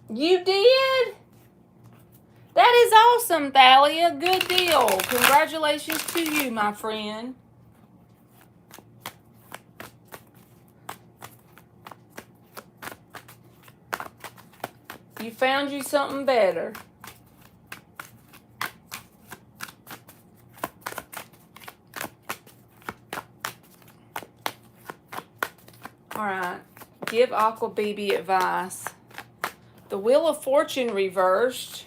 You did? That is awesome, Thalia. Good deal. Congratulations to you, my friend. You found you something better. All right. Give Aqua BB advice. The Wheel of Fortune reversed.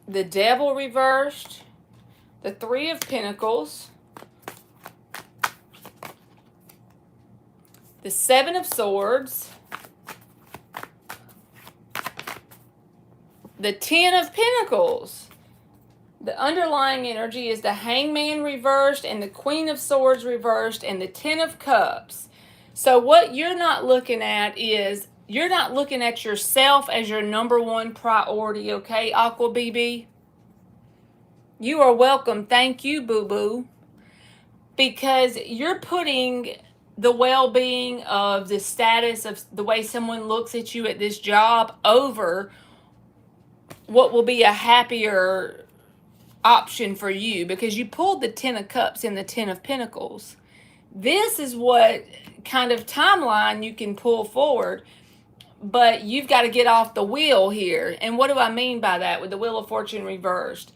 The Devil reversed. The Three of Pentacles. The Seven of Swords. The Ten of Pentacles. The underlying energy is the Hangman reversed and the Queen of Swords reversed and the Ten of Cups. So what you're not looking at is, you're not looking at yourself as your number one priority, okay, Aqua BB? You are welcome. Thank you, boo-boo. Because you're putting the well-being of the status of the way someone looks at you at this job over what will be a happier option for you, because you pulled the Ten of Cups and the Ten of Pentacles. This is what kind of timeline you can pull forward, but you've got to get off the wheel here. And what do I mean by that with the Wheel of Fortune reversed?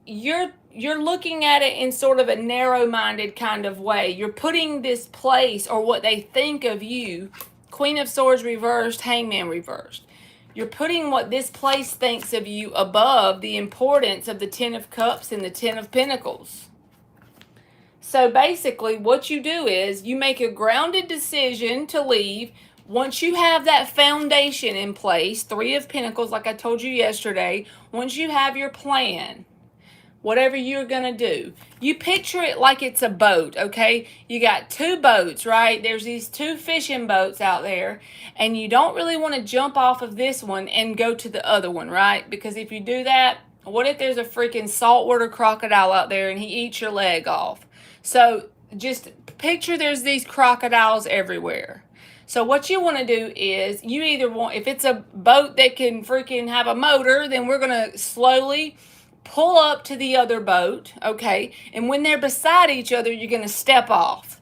You're looking at it in sort of a narrow-minded kind of way. You're putting this place, or what they think of you, Queen of Swords reversed, Hangman reversed. You're putting what this place thinks of you above the importance of the Ten of Cups and the Ten of Pentacles. So basically what you do is you make a grounded decision to leave. Once you have that foundation in place, Three of Pentacles, like I told you yesterday, once you have your plan, whatever you're going to do, you picture it like it's a boat, okay? You got two boats, right? There's these two fishing boats out there, and you don't really want to jump off of this one and go to the other one, right? Because if you do that, what if there's a freaking saltwater crocodile out there and he eats your leg off? So just picture there's these crocodiles everywhere. So what you want to do is, you either want, if it's a boat that can freaking have a motor, then we're going to slowly pull up to the other boat, okay? And when they're beside each other, you're going to step off.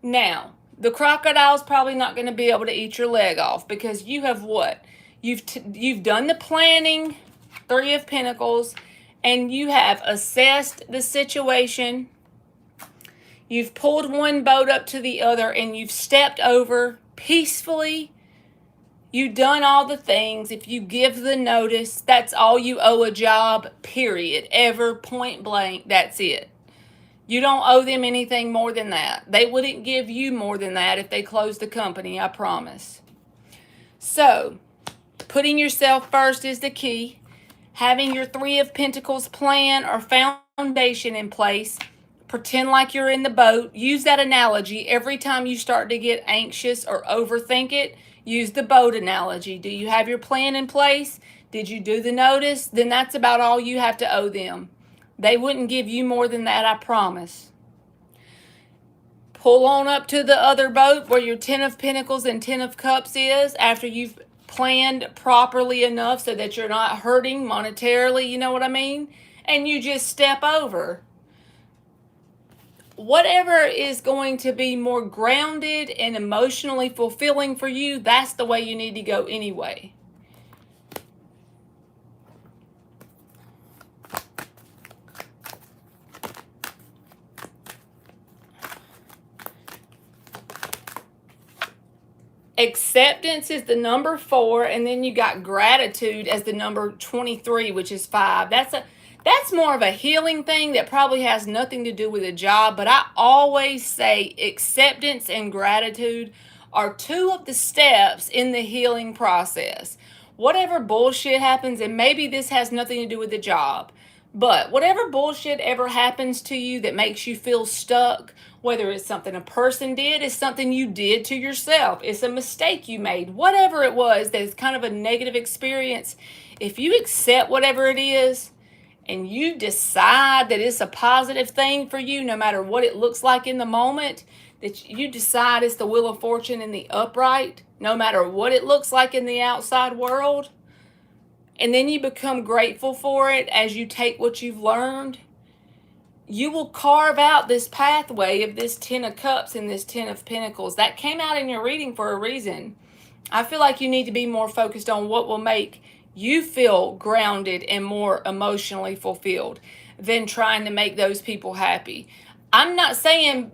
Now, the crocodile's probably not going to be able to eat your leg off, because you have what? You've done the planning, Three of Pentacles, and you have assessed the situation. You've pulled one boat up to the other, and you've stepped over peacefully. You've done all the things. If you give the notice, that's all you owe a job, period. Ever, point blank, that's it. You don't owe them anything more than that. They wouldn't give you more than that if they closed the company, I promise. So, putting yourself first is the key. Having your Three of Pentacles plan or foundation in place. Pretend like you're in the boat. Use that analogy every time you start to get anxious or overthink it. Use the boat analogy. Do you have your plan in place? Did you do the notice? Then that's about all you have to owe them. They wouldn't give you more than that, I promise. Pull on up to the other boat where your Ten of Pentacles and Ten of Cups is after you've planned properly enough so that you're not hurting monetarily, you know what I mean? And you just step over. Whatever is going to be more grounded and emotionally fulfilling for you, that's the way you need to go anyway. Acceptance is the number 4, and then you got gratitude as the number 23, which is 5. That's more of a healing thing that probably has nothing to do with a job, but I always say acceptance and gratitude are 2 of the steps in the healing process. Whatever bullshit happens, and maybe this has nothing to do with the job, but whatever bullshit ever happens to you that makes you feel stuck, whether it's something a person did, it's something you did to yourself, it's a mistake you made, whatever it was that's kind of a negative experience, if you accept whatever it is and you decide that it's a positive thing for you, no matter what it looks like in the moment, that you decide it's the wheel of fortune in the upright, no matter what it looks like in the outside world, and then you become grateful for it as you take what you've learned, you will carve out this pathway of this 10 of Cups and this 10 of Pentacles. That came out in your reading for a reason. I feel like you need to be more focused on what will make you feel grounded and more emotionally fulfilled than trying to make those people happy. I'm not saying,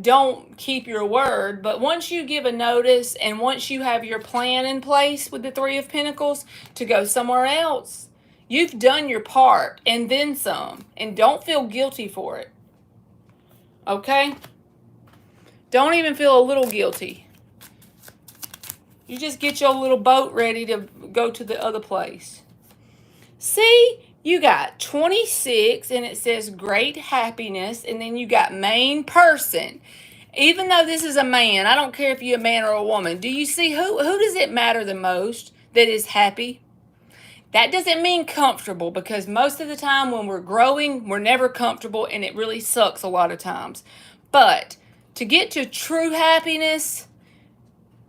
don't keep your word, but once you give a notice and once you have your plan in place with the 3 of Pentacles to go somewhere else, you've done your part and then some, and don't feel guilty for it. Okay? Don't even feel a little guilty. You just get your little boat ready to go to the other place. See? You got 26, and it says great happiness, and then you got main person. Even though this is a man, I don't care if you're a man or a woman. Do you see who does it matter the most that is happy? That doesn't mean comfortable, because most of the time when we're growing, we're never comfortable, and it really sucks a lot of times. But to get to true happiness,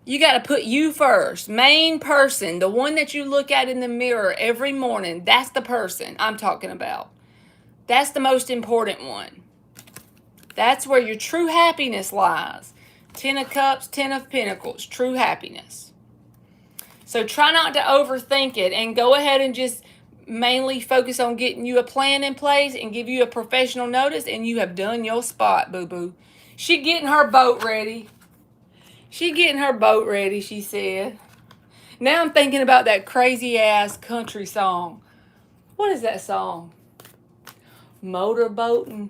you got to put you first. Main person, the one that you look at in the mirror every morning, that's the person I'm talking about. That's the most important one. That's where your true happiness lies. 10 of Cups, 10 of Pentacles, true happiness. So try not to overthink it and go ahead and just mainly focus on getting you a plan in place and give you a professional notice, and you have done your spot, boo-boo. She getting her boat ready. She getting her boat ready, she said. Now I'm thinking about that crazy-ass country song. What is that song? Motorboating.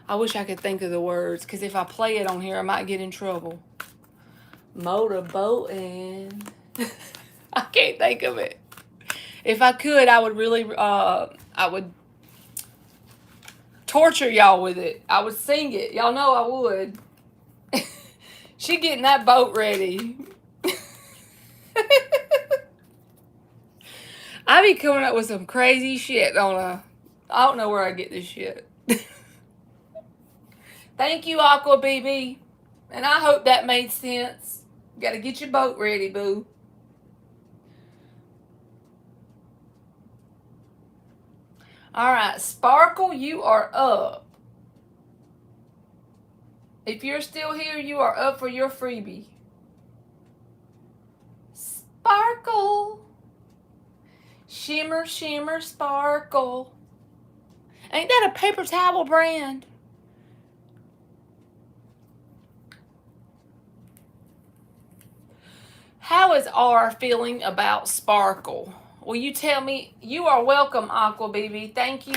I wish I could think of the words, because if I play it on here, I might get in trouble. Motorboating. I can't think of it. If I could, I would really, I would torture y'all with it. I would sing it. Y'all know I would. She getting that boat ready. I be coming up with some crazy shit, don't I? I don't know where I get this shit. Thank you, Aqua BB. And I hope that made sense. You gotta get your boat ready, boo. Alright, Sparkle, you are up. If you're still here, you are up for your freebie. Sparkle. Shimmer, shimmer, sparkle. Ain't that a paper towel brand? How is R feeling about Sparkle? Will you tell me? You are welcome, Aqua BB. Thank you.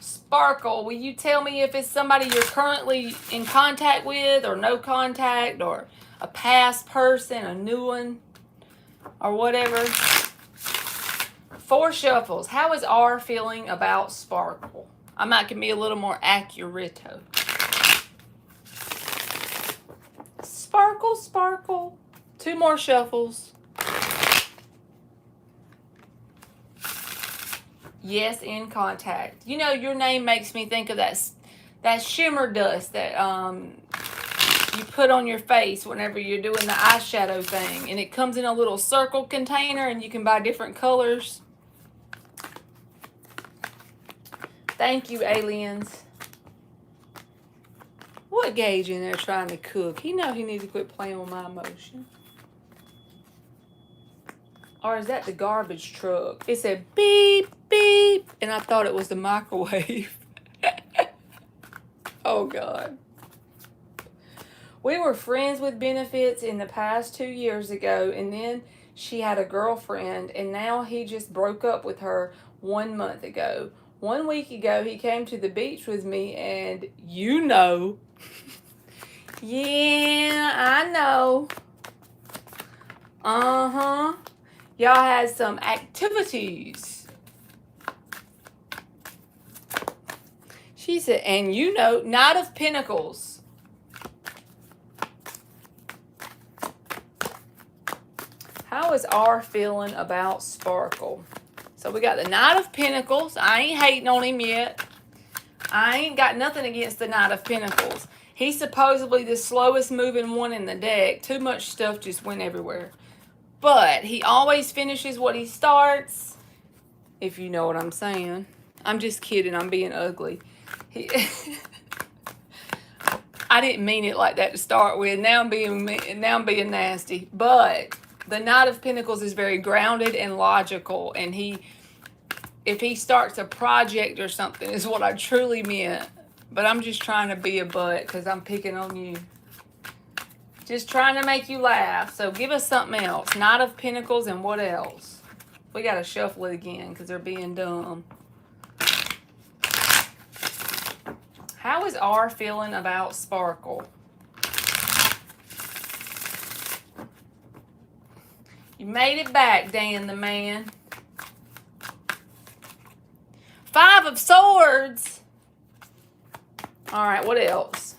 Sparkle, will you tell me if it's somebody you're currently in contact with, or no contact, or a past person, a new one, or whatever? 4 shuffles. How is R feeling about Sparkle? I might can be a little more accurate. Sparkle, Sparkle. 2 more shuffles. Yes, in contact. Your name makes me think of that shimmer dust that you put on your face whenever you're doing the eyeshadow thing. And it comes in a little circle container, and you can buy different colors. Thank you, aliens. What Gage in there trying to cook? He know he needs to quit playing with my emotion. Or is that the garbage truck? It said beep, beep, and I thought it was the microwave. Oh, God. We were friends with Benefits in the past 2 years ago, and then she had a girlfriend, and now he just broke up with her 1 month ago. 1 week ago, he came to the beach with me, and you know. Yeah, I know. Uh-huh. Y'all had some activities. She said, and you know, Knight of Pentacles. How is R feeling about Sparkle? So we got the Knight of Pentacles. I ain't hating on him yet. I ain't got nothing against the Knight of Pentacles. He's supposedly the slowest moving one in the deck. Too much stuff just went everywhere. But he always finishes what he starts, if you know what I'm saying. I'm just kidding. I'm being ugly. I didn't mean it like that to start with. Now I'm being nasty. But the Knight of Pentacles is very grounded and logical. And if he starts a project or something, is what I truly meant. But I'm just trying to be a butt because I'm picking on you. Just trying to make you laugh. So give us something else. Knight of Pentacles and what else? We got to shuffle it again because they're being dumb. How is R feeling about Sparkle? You made it back, Dan the man. 5 of Swords. All right, what else?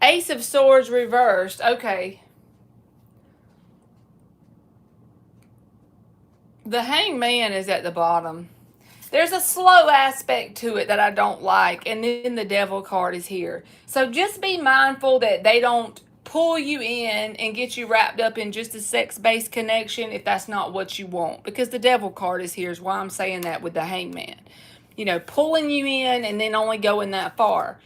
Ace of Swords reversed. Okay. The Hangman is at the bottom. There's a slow aspect to it that I don't like. And then the Devil card is here. So just be mindful that they don't pull you in and get you wrapped up in just a sex-based connection if that's not what you want. Because the Devil card is here is why I'm saying that with the Hangman. You know, pulling you in and then only going that far.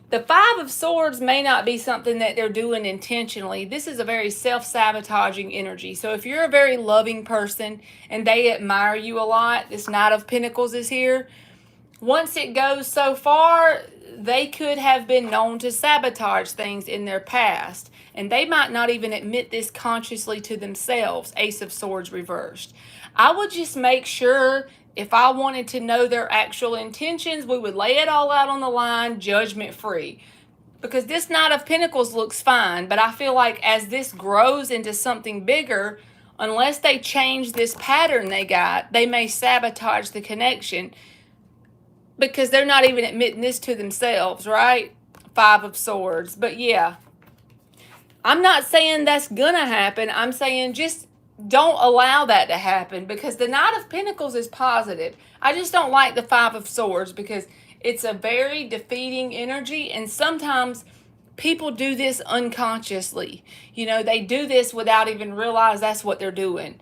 The 5 of Swords may not be something that they're doing intentionally. This is a very self-sabotaging energy. So if you're a very loving person and they admire you a lot, this Knight of Pentacles is here. Once it goes so far, they could have been known to sabotage things in their past. And they might not even admit this consciously to themselves. Ace of Swords reversed. I would just make sure, if I wanted to know their actual intentions, we would lay it all out on the line, judgment free. Because this Knight of Pentacles looks fine, but I feel like as this grows into something bigger, unless they change this pattern they got, they may sabotage the connection. Because they're not even admitting this to themselves, right? 5 of Swords. But yeah, I'm not saying that's gonna happen. I'm saying just don't allow that to happen, because the Knight of Pentacles is positive. I just don't like the 5 of Swords because it's a very defeating energy, and sometimes people do this unconsciously. You know, they do this without even realize that's what they're doing.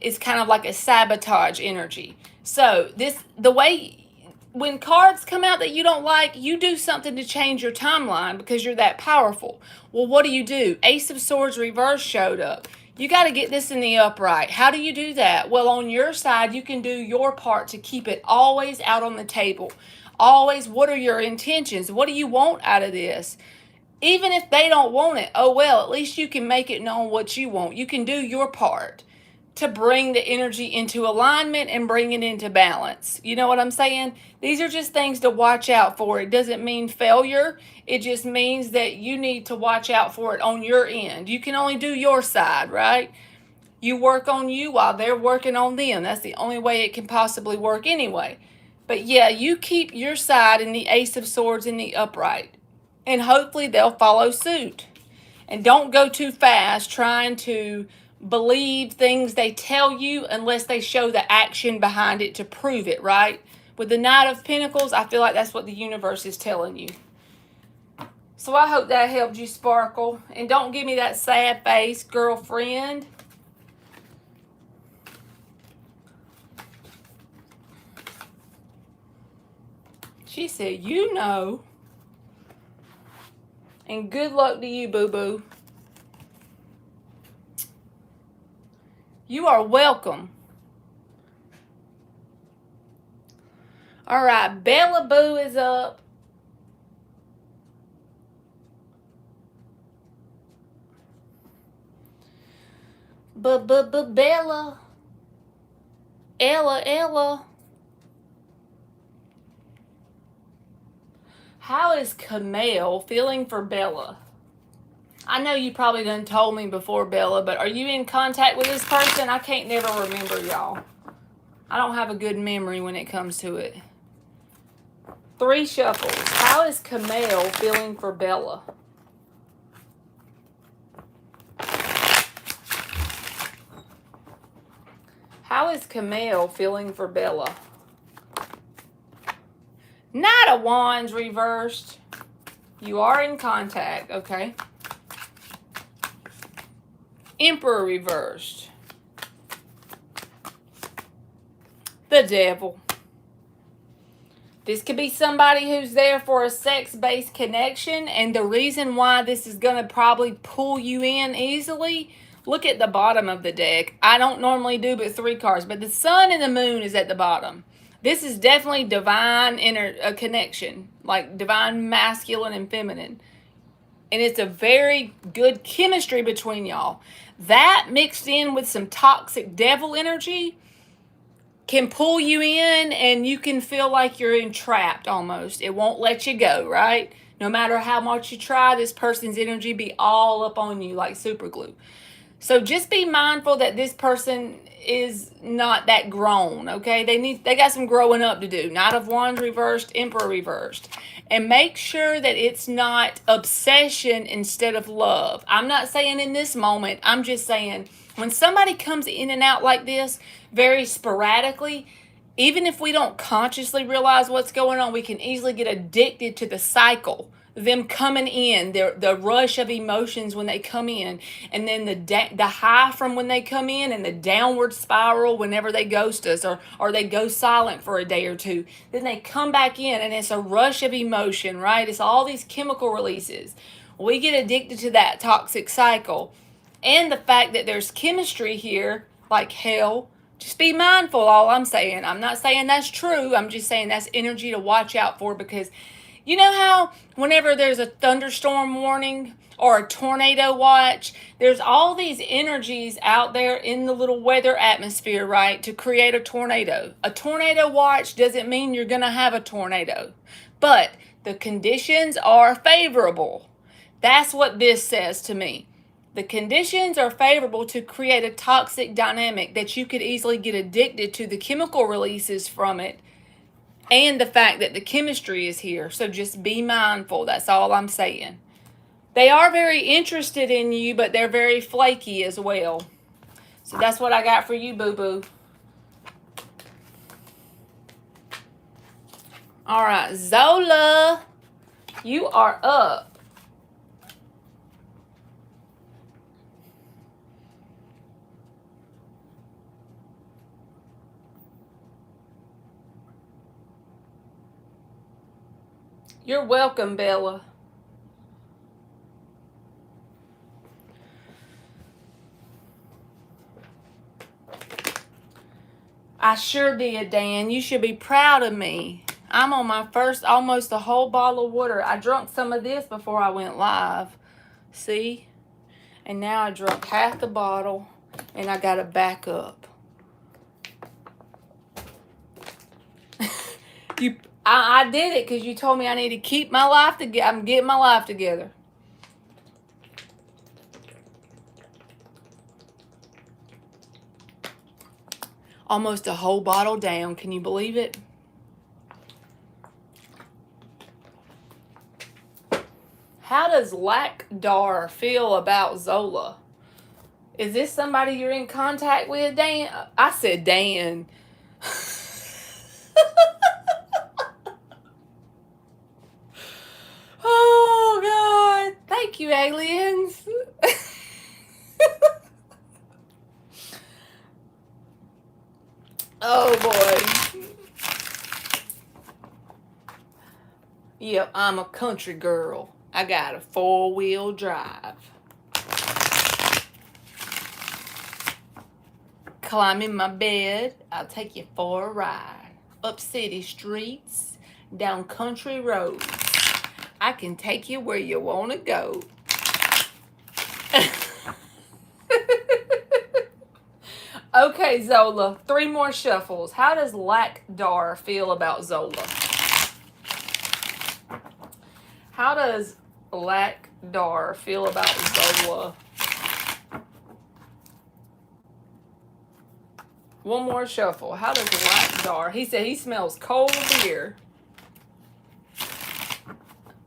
It's kind of like a sabotage energy. So the way when cards come out that you don't like, you do something to change your timeline because you're that powerful. Well, what do? Ace of Swords reverse showed up. You got to get this in the upright. How do you do that? Well, on your side, you can do your part to keep it always out on the table. Always, what are your intentions? What do you want out of this? Even if they don't want it, oh well, at least you can make it known what you want. You can do your part to bring the energy into alignment and bring it into balance. You know what I'm saying? These are just things to watch out for. It doesn't mean failure. It just means that you need to watch out for it on your end. You can only do your side, right? You work on you while they're working on them. That's the only way it can possibly work anyway. But yeah, you keep your side in the Ace of Swords in the upright. And hopefully they'll follow suit. And don't go too fast trying to believe things they tell you unless they show the action behind it to prove it, right? With the Knight of Pentacles, I feel like that's what the universe is telling you. So I hope that helped you, Sparkle. And don't give me that sad face, girlfriend. She said, you know. And good luck to you, boo-boo. You are welcome. All right, Bella Boo is up. Bella. Ella. How is Camille feeling for Bella? I know you probably done told me before, Bella, but are you in contact with this person? I can't never remember, y'all. I don't have a good memory when it comes to it. 3 shuffles. How is Camille feeling for Bella? How is Camille feeling for Bella? Knight of Wands reversed. You are in contact, okay. Emperor reversed. The Devil. This could be somebody who's there for a sex-based connection, and the reason why this is going to probably pull you in easily, look at the bottom of the deck. I don't normally do but 3 cards, but the Sun and the Moon is at the bottom. This is definitely divine connection, like divine masculine and feminine. And it's a very good chemistry between y'all. That mixed in with some toxic devil energy can pull you in, and you can feel like you're entrapped almost. It won't let you go, right? No matter how much you try, this person's energy be all up on you like super glue. So just be mindful that this person is not that grown, okay? They got some growing up to do. Knight of Wands reversed, Emperor reversed. And make sure that it's not obsession instead of love. I'm not saying in this moment, I'm just saying when somebody comes in and out like this very sporadically, even if we don't consciously realize what's going on, we can easily get addicted to the cycle. Them coming in, the rush of emotions when they come in, and then the high from when they come in, and the downward spiral whenever they ghost us or they go silent for a day or two. Then they come back in, and it's a rush of emotion, right? It's all these chemical releases. We get addicted to that toxic cycle. And the fact that there's chemistry here, like hell. Just be mindful, all I'm saying. I'm not saying that's true. I'm just saying that's energy to watch out for, because you know how whenever there's a thunderstorm warning or a tornado watch, there's all these energies out there in the little weather atmosphere, right, to create a tornado. A tornado watch doesn't mean you're going to have a tornado, but the conditions are favorable. That's what this says to me. The conditions are favorable to create a toxic dynamic that you could easily get addicted to the chemical releases from it, and the fact that the chemistry is here. So just be mindful. That's all I'm saying. They are very interested in you, but they're very flaky as well. So that's what I got for you, boo-boo. All right, Zola, you are up. You're welcome, Bella. I sure did, Dan. You should be proud of me. I'm on my first almost a whole bottle of water. I drank some of this before I went live. See? And now I drank half the bottle, and I got to back up. I did it because you told me I need to keep my life together. I'm getting my life together. Almost a whole bottle down. Can you believe it? How does Lakdar feel about Zola? Is this somebody you're in contact with, Dan? I said Dan. Oh, you, aliens. Oh boy. Yep, I'm a country girl. I got a 4-wheel drive. Climb in my bed, I'll take you for a ride. Up city streets, down country roads. I can take you where you want to go. Okay, Zola, 3 more shuffles. How does Lakdar feel about Zola? How does Lakdar feel about Zola? One more shuffle. How does Lakdar? He said he smells cold beer.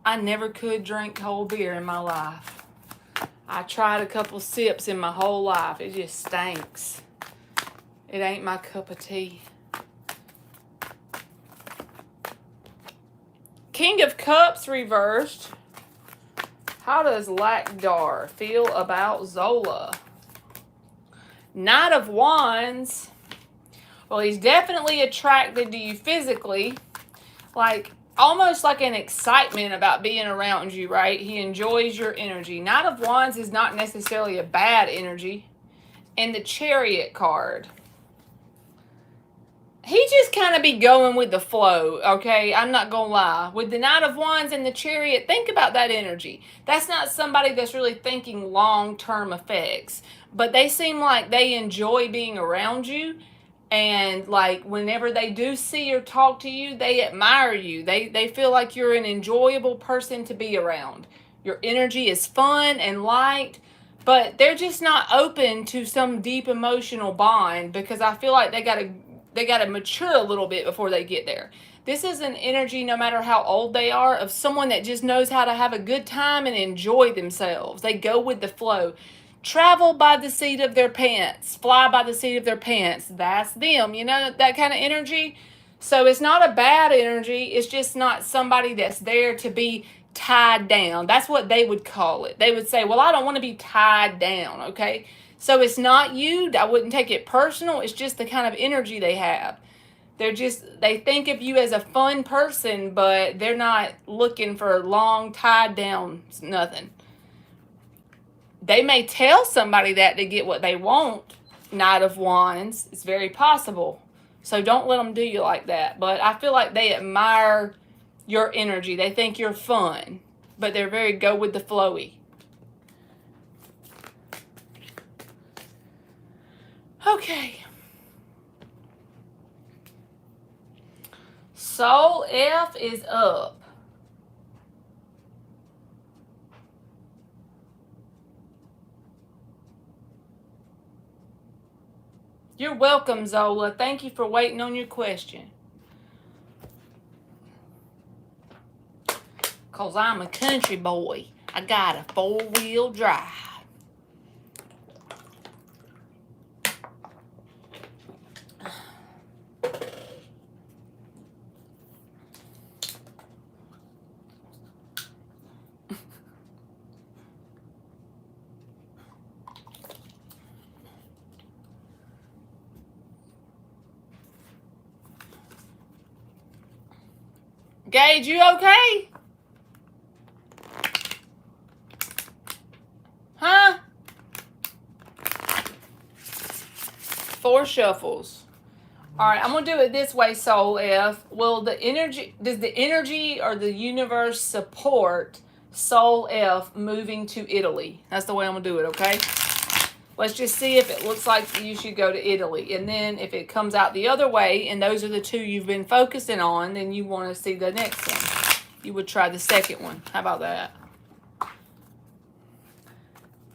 I never could drink cold beer in my life. I tried a couple sips in my whole life. It just stinks. It ain't my cup of tea. King of Cups reversed. How does Lakdar feel about Zola? Knight of Wands. Well, he's definitely attracted to you physically. Like, almost like an excitement about being around you, right? He enjoys your energy. Knight of Wands is not necessarily a bad energy. And the Chariot card. He just kind of be going with the flow, okay? I'm not going to lie. With the Knight of Wands and the Chariot, think about that energy. That's not somebody that's really thinking long-term effects. But they seem like they enjoy being around you. And, like, whenever they do see or talk to you, they admire you. They feel like you're an enjoyable person to be around. Your energy is fun and light. But they're just not open to some deep emotional bond because I feel like they got to mature a little bit before they get there. This is an energy, no matter how old they are, of someone that just knows how to have a good time and enjoy themselves. They go with the flow. Travel by the seat of their pants. Fly by the seat of their pants. That's them. You know, that kind of energy. So it's not a bad energy. It's just not somebody that's there to be tied down. That's what they would call it. They would say, well, I don't want to be tied down, okay? So it's not you. I wouldn't take it personal. It's just the kind of energy they have. They think of you as a fun person, but they're not looking for long tied down nothing. They may tell somebody that to get what they want, Knight of Wands. It's very possible. So don't let them do you like that. But I feel like they admire your energy. They think you're fun, but they're very go with the flowy. Okay. Soul F is up. You're welcome, Zola. Thank you for waiting on your question. Because I'm a country boy. I got a 4-wheel drive. Gage, you okay? Huh? 4 shuffles. All right, I'm going to do it this way, Soul F. Does the energy or the universe support Soul F moving to Italy? That's the way I'm going to do it, okay? Let's just see if it looks like you should go to Italy. And then if it comes out the other way, and those are the 2 you've been focusing on, then you want to see the next one. You would try the second one. How about that?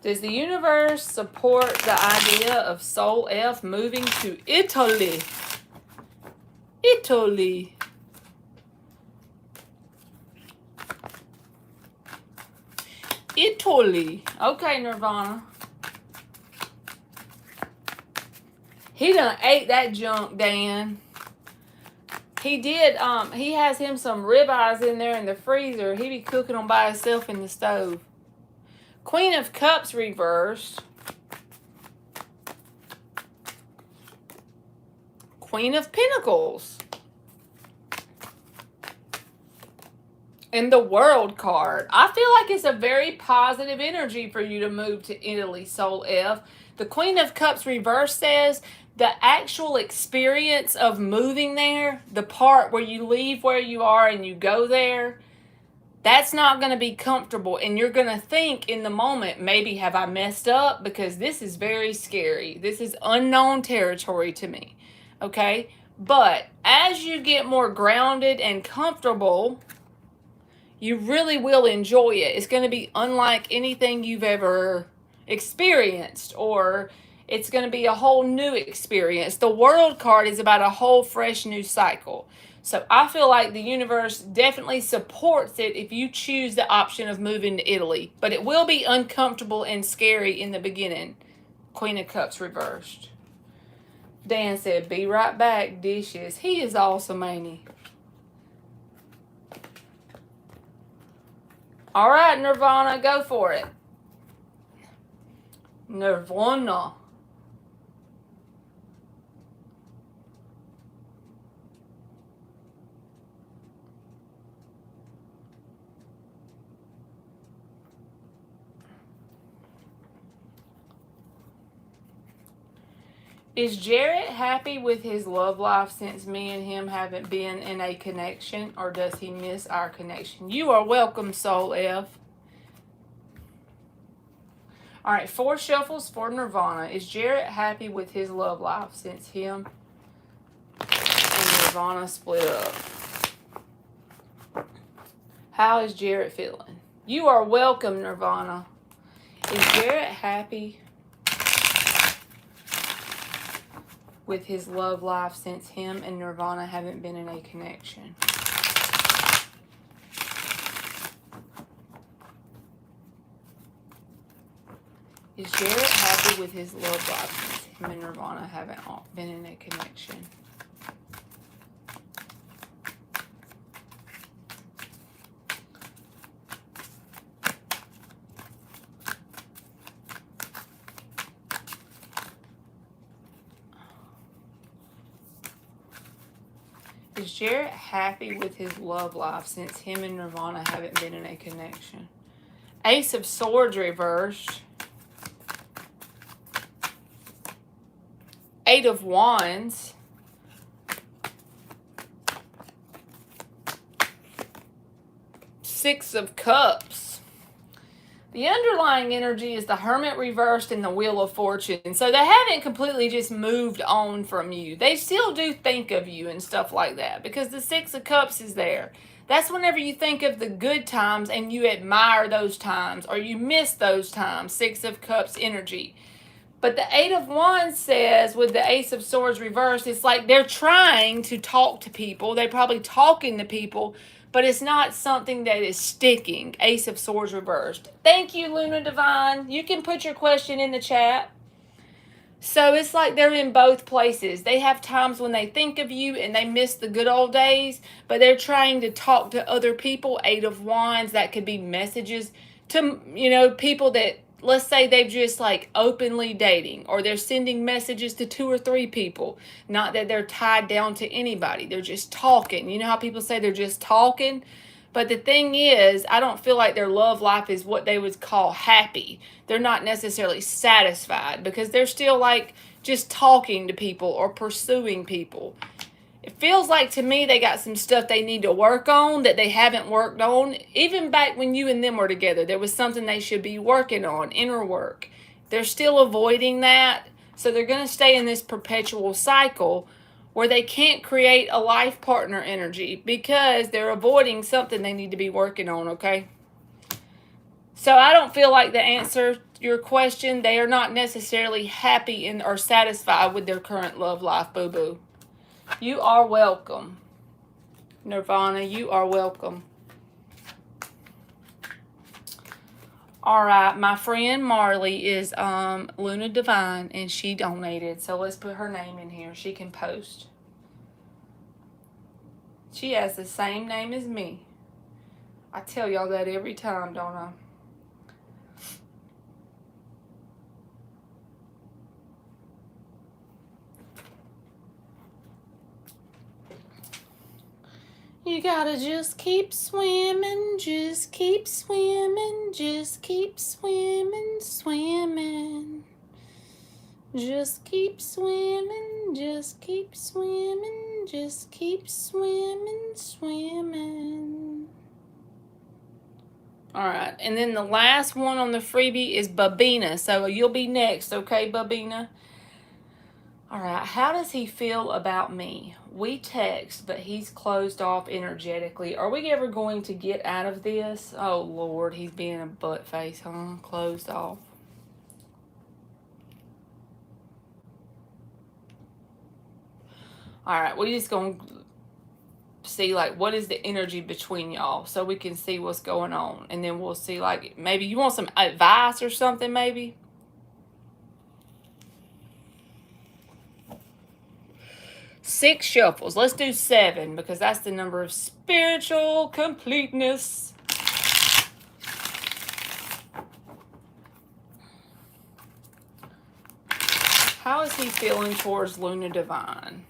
Does the universe support the idea of Soul F moving to Italy? Italy. Italy. Okay, Nirvana. He done ate that junk, Dan. He did, he has him some ribeyes in there in the freezer. He be cooking them by himself in the stove. Queen of Cups reversed. Queen of Pentacles. And the World card. I feel like it's a very positive energy for you to move to Italy, Soul F. The Queen of Cups reverse says the actual experience of moving there, the part where you leave where you are and you go there, that's not going to be comfortable. And you're going to think in the moment, maybe have I messed up? Because this is very scary. This is unknown territory to me. Okay? But as you get more grounded and comfortable, you really will enjoy it. It's going to be unlike anything you've ever experienced, or it's going to be a whole new experience. The World card is about a whole fresh new cycle. So I feel like the universe definitely supports it if you choose the option of moving to Italy. But it will be uncomfortable and scary in the beginning. Queen of Cups reversed. Dan said, be right back, dishes. He is awesome, ain't he? All right, Nirvana, go for it. Nirvana. Is Jarrett happy with his love life since me and him haven't been in a connection, or does he miss our connection? You are welcome, Soul F. All right, 4 shuffles for Nirvana. Is Jarrett happy with his love life since him and Nirvana split up? How is Jarrett feeling? You are welcome, Nirvana. Is Jarrett happy with his love life since him and Nirvana haven't been in a connection? Is Jarrett happy with his love life since him and Nirvana haven't been in a connection? Is Jarrett happy with his love life since him and Nirvana haven't been in a connection? Ace of Swords reversed. 8 of Wands. Six of Cups. The underlying energy is the Hermit reversed and the Wheel of Fortune. So they haven't completely just moved on from you. They still do think of you and stuff like that, because the 6 of Cups is there. That's whenever you think of the good times and you admire those times, or you miss those times. 6 of Cups energy. But the 8 of Wands says, with the Ace of Swords reversed, it's like they're trying to talk to people. They're probably talking to people, but it's not something that is sticking. Ace of Swords reversed. Thank you, Luna Divine. You can put your question in the chat. So it's like they're in both places. They have times when they think of you and they miss the good old days, but they're trying to talk to other people. 8 of Wands, that could be messages to, people that, let's say they've just like openly dating, or they're sending messages to 2 or 3 people. Not that they're tied down to anybody. They're just talking. You know how people say they're just talking? But the thing is, I don't feel like their love life is what they would call happy. They're not necessarily satisfied, because they're still like just talking to people or pursuing people. It feels like to me they got some stuff they need to work on that they haven't worked on. Even back when you and them were together, there was something they should be working on, inner work. They're still avoiding that. So they're going to stay in this perpetual cycle where they can't create a life partner energy because they're avoiding something they need to be working on, okay? So I don't feel like the answer to your question, they are not necessarily happy or satisfied with their current love life, boo-boo. You are welcome. Nirvana, you are welcome. All right, my friend Marley is Luna Divine, and she donated. So let's put her name in here. She can post. She has the same name as me. I tell y'all that every time, don't I? You gotta just keep swimming, just keep swimming, just keep swimming, swimming. Just keep swimming, just keep swimming, just keep swimming, swimming. All right, and then the last one on the freebie is Babina. So you'll be next, okay, Babina? All right, how does he feel about me? We text, but he's closed off energetically. Are we ever going to get out of this? Oh, Lord, he's being a butt face, huh? Closed off. All right, we're just going to see, like, what is the energy between y'all so we can see what's going on. And then we'll see, like, maybe you want some advice or something, maybe? Six shuffles. Let's do 7 because that's the number of spiritual completeness. How is he feeling towards Luna Divine?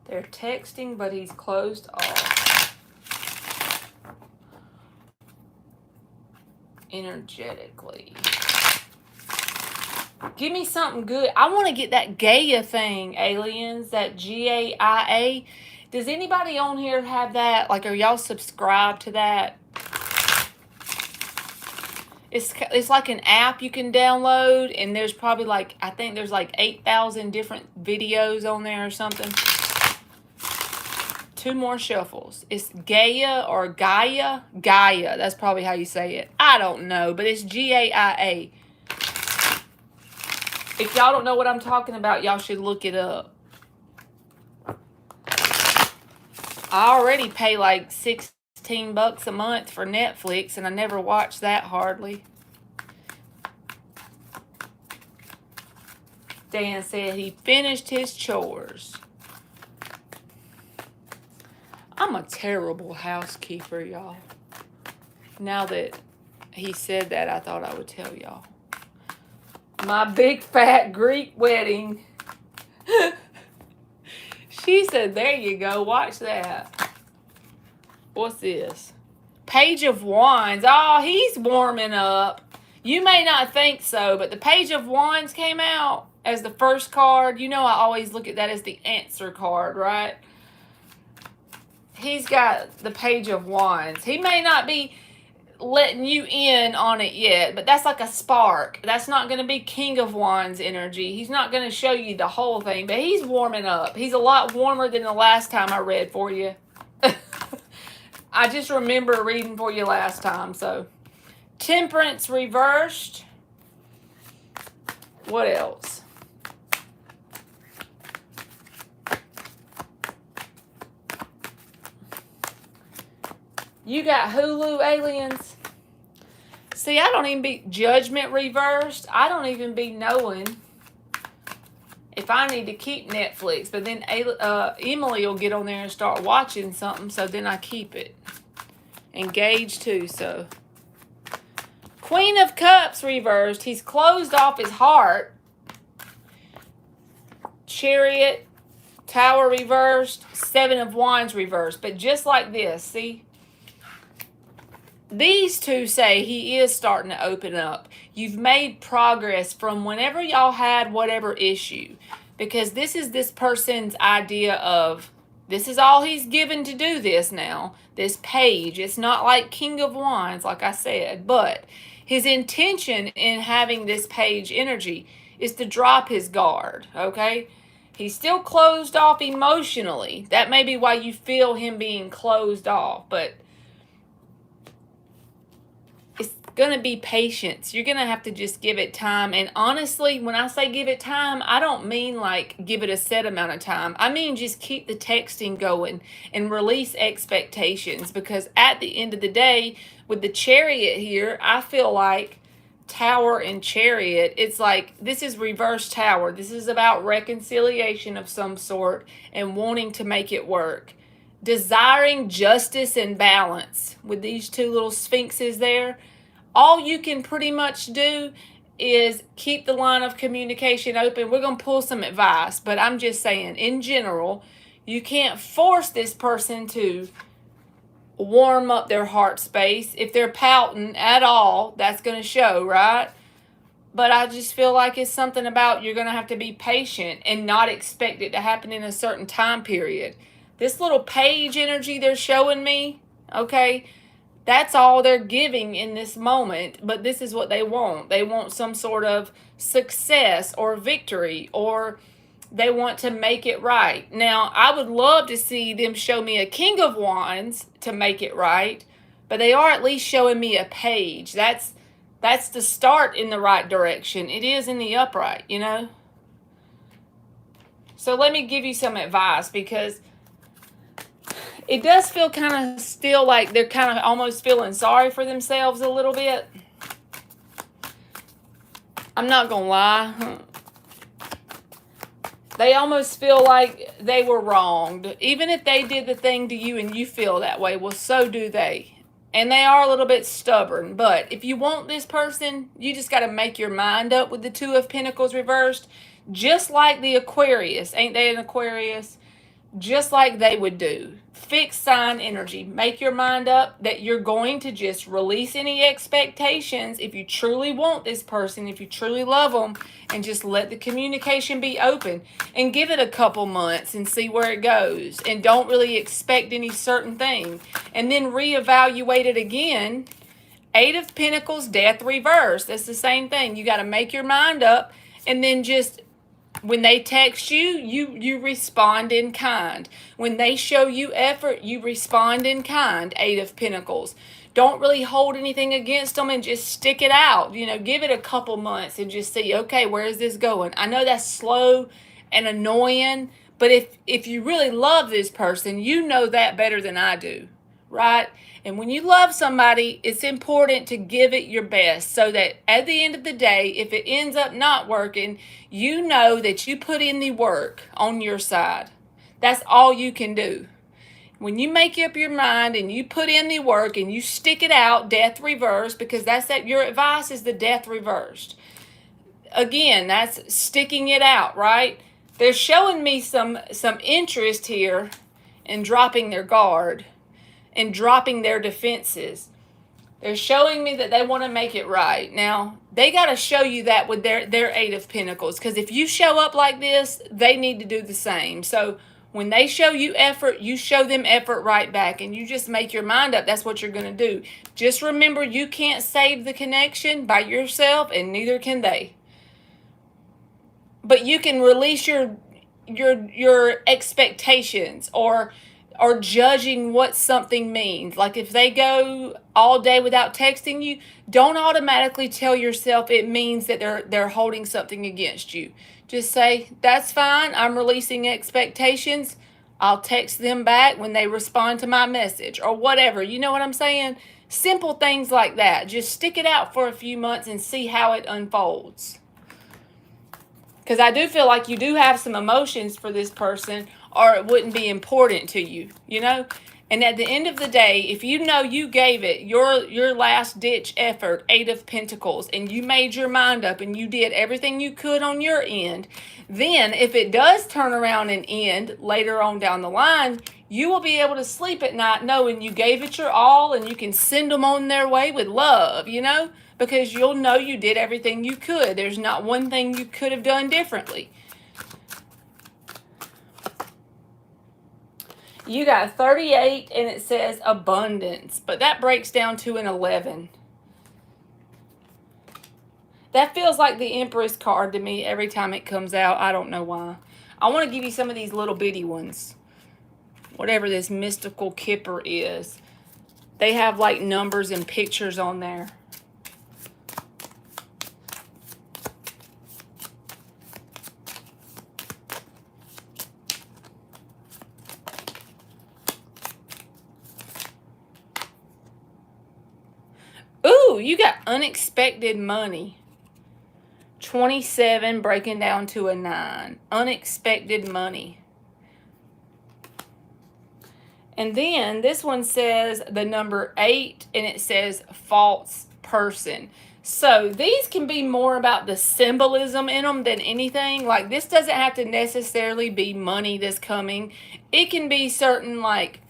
They're texting, but he's closed off energetically. Give me something good. I want to get that Gaia thing, aliens, that Gaia. Does anybody on here have that? Like, are y'all subscribed to that? It's like an app you can download, and there's probably like, I think there's like 8,000 different videos on there or something. 2 more shuffles. It's Gaia or Gaia. Gaia, that's probably how you say it. I don't know, but it's Gaia. If y'all don't know what I'm talking about, y'all should look it up. I already pay like $16 a month for Netflix, and I never watch that hardly. Dan said he finished his chores. I'm a terrible housekeeper, y'all. Now that he said that, I thought I would tell y'all. My big fat Greek wedding. She said, there you go, watch that. What's this? Page of Wands. Oh, he's warming up. You may not think so, but the Page of Wands came out as the first card. You know I always look at that as the answer card, right? He's got the Page of Wands. He may not be letting you in on it yet, but that's like a spark. That's not going to be King of Wands energy. He's not going to show you the whole thing, but he's warming up. He's a lot warmer than the last time I read for you. I just remember reading for you last time. So Temperance reversed. What else? You got Hulu, aliens. See, I don't even be Judgment reversed. I don't even be knowing if I need to keep Netflix. But then Emily will get on there and start watching something, so then I keep it. Engaged too, so. Queen of Cups reversed. He's closed off his heart. Chariot, Tower reversed. 7 of Wands reversed. But just like this, see? These two say he is starting to open up. You've made progress from whenever y'all had whatever issue. Because this is this person's idea of, this is all he's given to do this now. This page. It's not like King of Wands, like I said. But his intention in having this page energy is to drop his guard. Okay? He's still closed off emotionally. That may be why you feel him being closed off. But it's going to be patience. You're going to have to just give it time. And honestly, when I say give it time, I don't mean like give it a set amount of time. I mean just keep the texting going and release expectations. Because at the end of the day, with the Chariot here, I feel like Tower and Chariot, it's like this is reverse Tower. This is about reconciliation of some sort and wanting to make it work. Desiring justice and balance with these two little sphinxes there. All you can pretty much do is keep the line of communication open. We're going to pull some advice, but I'm just saying, in general, you can't force this person to warm up their heart space. If they're pouting at all, that's going to show, right? But I just feel like it's something about you're going to have to be patient and not expect it to happen in a certain time period. This little page energy they're showing me, okay, that's all they're giving in this moment, but this is what they want. They want some sort of success or victory, or they want to make it right. Now, I would love to see them show me a King of Wands to make it right, but they are at least showing me a page. That's the start in the right direction. It is in the upright, you know? So let me give you some advice, because it does feel kind of still like they're kind of almost feeling sorry for themselves a little bit. I'm not going to lie. They almost feel like they were wronged. Even if they did the thing to you and you feel that way, well, so do they. And they are a little bit stubborn. But if you want this person, you just got to make your mind up with the Two of Pentacles reversed. Just like the Aquarius. Ain't they an Aquarius? Just like they would do. Fixed sign energy. Make your mind up that you're going to just release any expectations if you truly want this person, if you truly love them, and just let the communication be open and give it a couple months and see where it goes. And don't really expect any certain thing. And then reevaluate it again. Eight of Pentacles, Death reversed. That's the same thing. You got to make your mind up, and then just when they text you, you respond in kind. When they show you effort, you respond in kind. Eight of Pentacles. Don't really hold anything against them and just stick it out. You know, give it a couple months and just see, okay, where is this going? I know that's slow and annoying, but if you really love this person, you know that better than I do, right? And when you love somebody, it's important to give it your best so that at the end of the day, if it ends up not working, you know that you put in the work on your side. That's all you can do. When you make up your mind and you put in the work and you stick it out, Death reversed, because that's that your advice is the Death reversed. Again, that's sticking it out, right? They're showing me some interest here in dropping their guard and dropping their defenses. They're showing me that they want to make it right. Now, they got to show you that with their Eight of Pentacles, because if you show up like this, they need to do the same. So when they show you effort, you show them effort right back, and you just make your mind up. That's what you're going to do. Just remember, you can't save the connection by yourself, and neither can they. But you can release your expectations or judging what something means. Like if they go all day without texting you, don't automatically tell yourself it means that they're holding something against you. Just say, that's fine, I'm releasing expectations. I'll text them back when they respond to my message or whatever. You know what I'm saying? Simple things like that. Just stick it out for a few months and see how it unfolds. Because I do feel like you do have some emotions for this person, or it wouldn't be important to you, you know? And at the end of the day, if you know you gave it your last ditch effort, Eight of Pentacles, and you made your mind up and you did everything you could on your end, then if it does turn around and end later on down the line, you will be able to sleep at night knowing you gave it your all, and you can send them on their way with love, you know? Because you'll know you did everything you could. There's not one thing you could have done differently. You got 38 and it says abundance, but that breaks down to an 11. That feels like the Empress card to me every time it comes out. I don't know why. I want to give you some of these little bitty ones. Whatever this mystical kipper is. They have like numbers and pictures on there. Ooh, you got unexpected money. 27 breaking down to a 9. Unexpected money. And then this one says the number 8 and it says false person. So these can be more about the symbolism in them than anything. Like, this doesn't have to necessarily be money that's coming. It can be certain, like,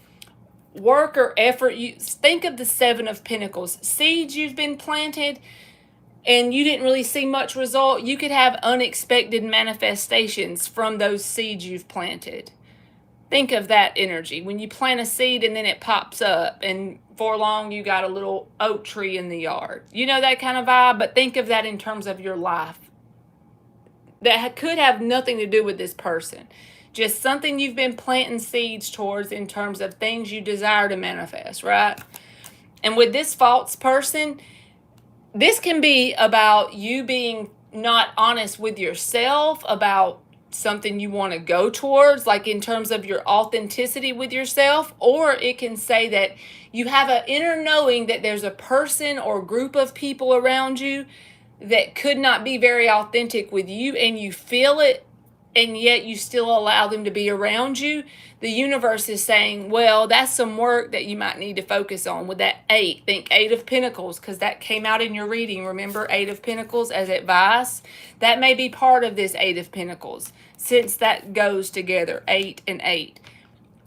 work or effort. You think of the Seven of Pentacles. Seeds you've been planted and you didn't really see much result. You could have unexpected manifestations from those seeds you've planted. Think of that energy. When you plant a seed and then it pops up, and for long you got a little oak tree in the yard. You know, that kind of vibe, but think of that in terms of your life. That could have nothing to do with this person. Just something you've been planting seeds towards in terms of things you desire to manifest, right? And with this false person, this can be about you being not honest with yourself about something you want to go towards, like in terms of your authenticity with yourself, or it can say that you have an inner knowing that there's a person or group of people around you that could not be very authentic with you, and you feel it, and yet you still allow them to be around you. The universe is saying, well, that's some work that you might need to focus on with that 8. Think 8 of Pentacles, because that came out in your reading. Remember 8 of Pentacles as advice? That may be part of this 8 of Pentacles, since that goes together, 8 and 8.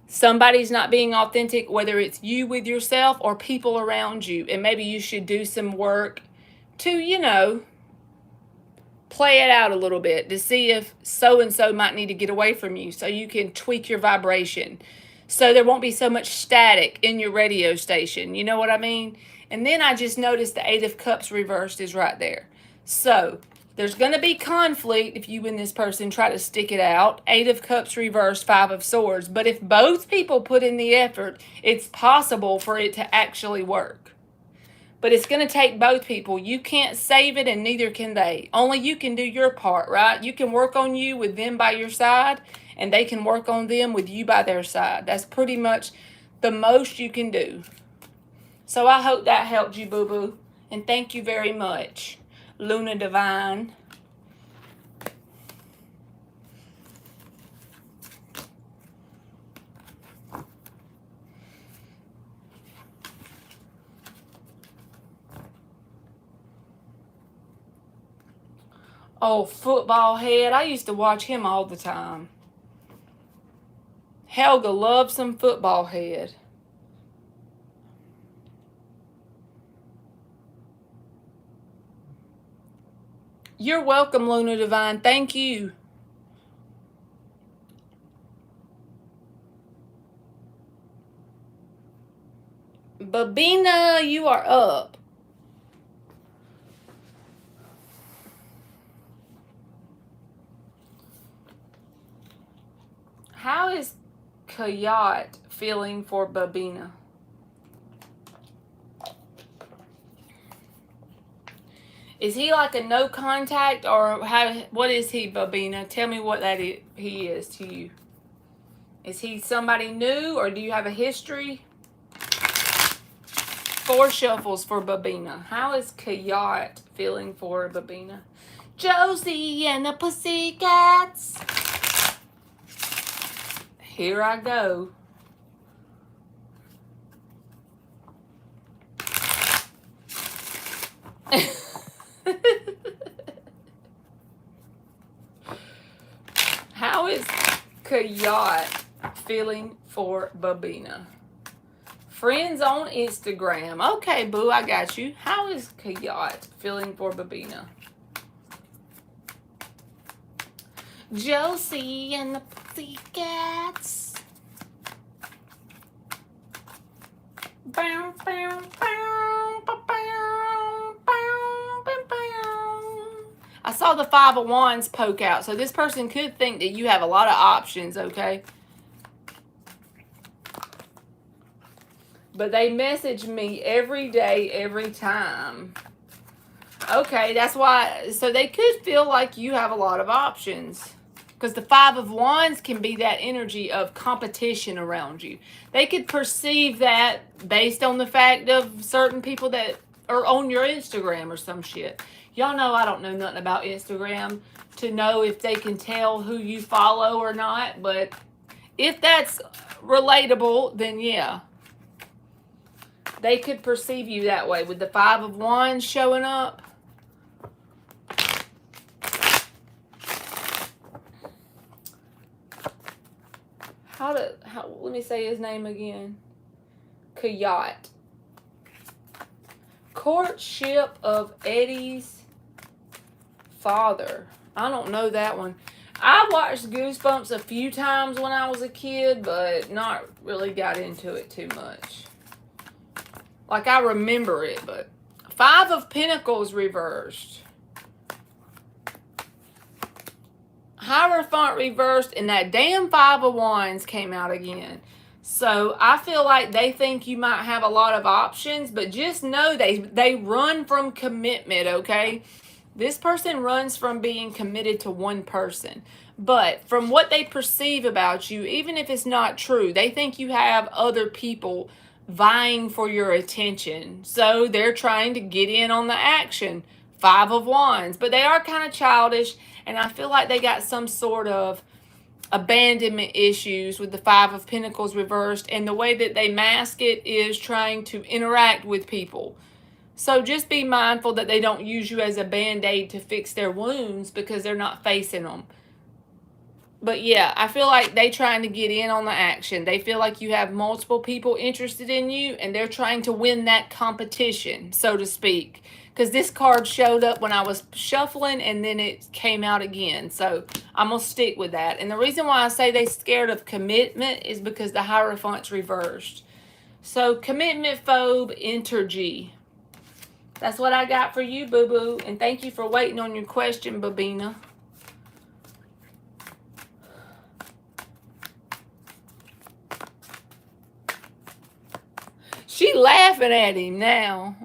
Somebody's not being authentic, whether it's you with yourself or people around you. And maybe you should do some work to, you know, play it out a little bit to see if so-and-so might need to get away from you, so you can tweak your vibration, so there won't be so much static in your radio station. You know what I mean? And then I just noticed the 8 of Cups reversed is right there. So there's going to be conflict if you and this person try to stick it out. 8 of Cups reversed, 5 of Swords. But if both people put in the effort, it's possible for it to actually work. But it's going to take both people. You can't save it, and neither can they. Only you can do your part, right? You can work on you with them by your side, and they can work on them with you by their side. That's pretty much the most you can do. So I hope that helped you, boo-boo. And thank you very much, Luna Divine. Oh, Football Head. I used to watch him all the time. Helga loves some Football Head. You're welcome, Luna Divine. Thank you. Babina, you are up. How is Kayat feeling for Babina? Is he like a no contact, or what is he, Babina? Tell me what he is to you. Is he somebody new, or do you have a history? 4 shuffles for Babina. How is Kayat feeling for Babina? Josie and the Pussycats. Here I go. How is Kayat feeling for Babina? Friends on Instagram. Okay, boo, I got you. How is Kayat feeling for Babina? Josie and the Pussycats. Bow, bow, bow, bow, bow, bow, bow. I saw the 5 of Wands poke out, so this person could think that you have a lot of options, okay? But they message me every day, every time. Okay, that's why. So they could feel like you have a lot of options. Because the 5 of Wands can be that energy of competition around you. They could perceive that based on the fact of certain people that are on your Instagram or some shit. Y'all know I don't know nothing about Instagram to know if they can tell who you follow or not. But if that's relatable, then yeah. They could perceive you that way with the 5 of Wands showing up. me say his name again. Coyote. Courtship of Eddie's Father. I don't know that one. I watched Goosebumps a few times when I was a kid, but not really got into it too much. Like, I remember it, but... Five of Pentacles reversed. Hierophant reversed, and that damn Five of Wands came out again. So, I feel like they think you might have a lot of options, but just know they run from commitment, okay? This person runs from being committed to one person. But from what they perceive about you, even if it's not true, they think you have other people vying for your attention. So they're trying to get in on the action. Five of Wands. But they are kind of childish, and I feel like they got some sort of abandonment issues with the Five of Pentacles reversed, and the way that they mask it is trying to interact with people. So just be mindful that they don't use you as a band-aid to fix their wounds because they're not facing them. But yeah, I feel like they're trying to get in on the action. They feel like you have multiple people interested in you, and they're trying to win that competition, so to speak. Because this card showed up when I was shuffling, and then it came out again. So I'm going to stick with that. And the reason why I say they're scared of commitment is because the Hierophant's reversed. So commitment phobe, energy. That's what I got for you, boo-boo. And thank you for waiting on your question, Babina. She laughing at him now.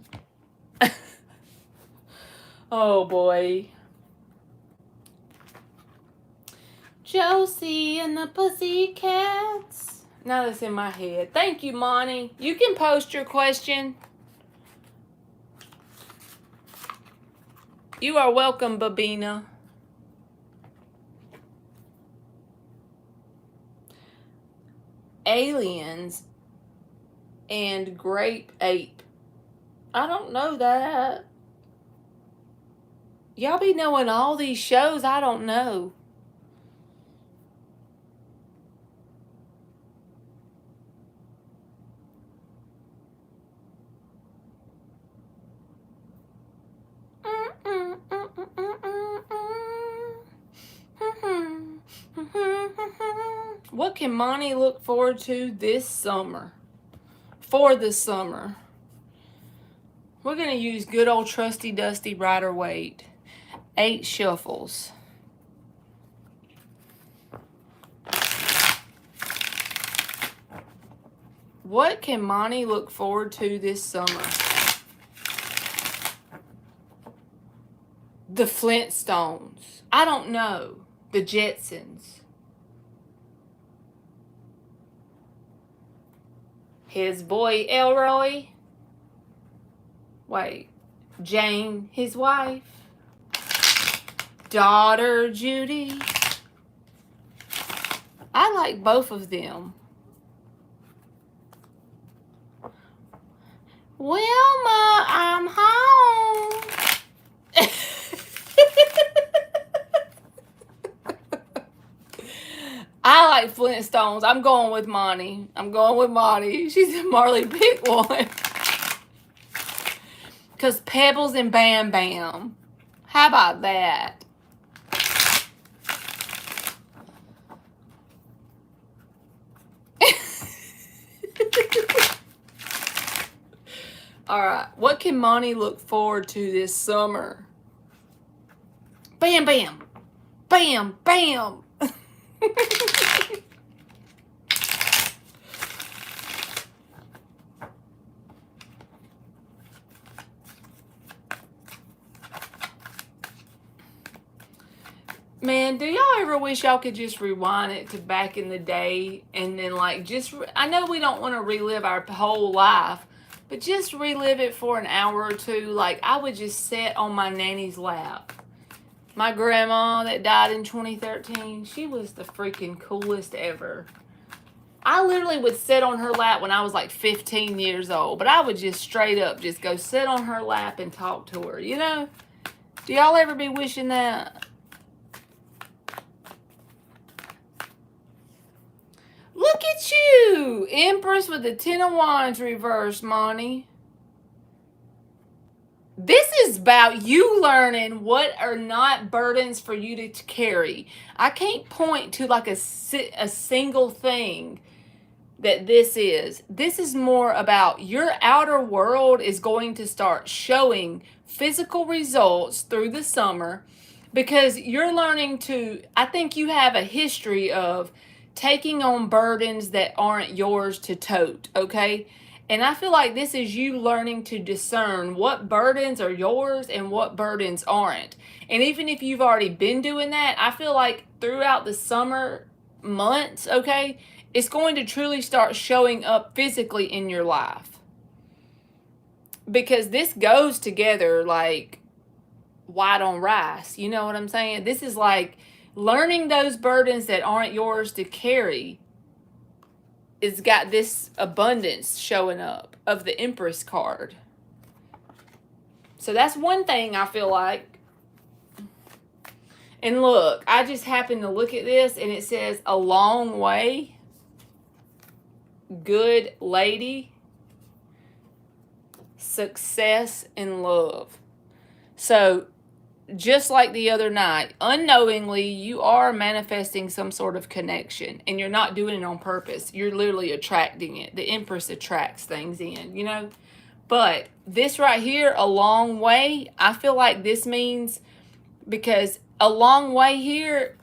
Oh, boy. Josie and the Pussycats. Now that's in my head. Thank you, Monty. You can post your question. You are welcome, Babina. Aliens and Grape Ape. I don't know that. Y'all be knowing all these shows. I don't know. What can Monty look forward to this summer? For the summer. We're going to use good old trusty dusty Rider-Waite. 8 shuffles. What can Monty look forward to this summer? The Flintstones. I don't know. The Jetsons. His boy Elroy. Wait. Jane, his wife. Daughter Judy. I like both of them. Wilma, I'm home. I like Flintstones. I'm going with Monty. She's a Marley pick one. Because Pebbles and Bam Bam. How about that? All right. What can Monty look forward to this summer? Bam, bam. Bam, bam. Man, do y'all ever wish y'all could just rewind it to back in the day and then like just, I know we don't want to relive our whole life, but just relive it for an hour or two. Like I would just sit on my nanny's lap. My grandma that died in 2013, she was the freaking coolest ever. I literally would sit on her lap when I was like 15 years old, but I would just straight up just go sit on her lap and talk to her, you know? Do y'all ever be wishing that? Look at at you. Empress with the Ten of Wands reversed, Monty. This is about you learning what are not burdens for you to carry. I can't point to like a single thing that this is. This is more about your outer world is going to start showing physical results through the summer because you're learning to, I think you have a history of taking on burdens that aren't yours to tote, okay? And I feel like this is you learning to discern what burdens are yours and what burdens aren't. And even if you've already been doing that, I feel like throughout the summer months, okay, it's going to truly start showing up physically in your life. Because this goes together like white on rice. You know what I'm saying? This is like learning those burdens that aren't yours to carry. It's got this abundance showing up of the Empress card. So that's one thing I feel like. And look, I just happened to look at this and it says a long way. Good lady. Success and love. So just like the other night, unknowingly, you are manifesting some sort of connection and you're not doing it on purpose. You're literally attracting it. The Empress attracts things in, you know. But this right here, a long way, I feel like this means because a long way here,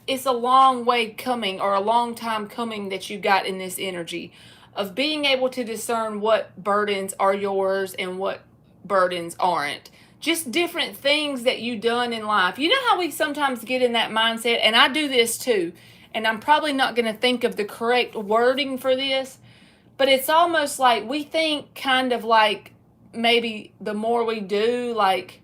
it's a long way coming or a long time coming that you got in this energy of being able to discern what burdens are yours and what burdens aren't. Just different things that you've done in life. You know how we sometimes get in that mindset, and I do this too, and I'm probably not going to think of the correct wording for this, but it's almost like we think kind of like maybe the more we do, like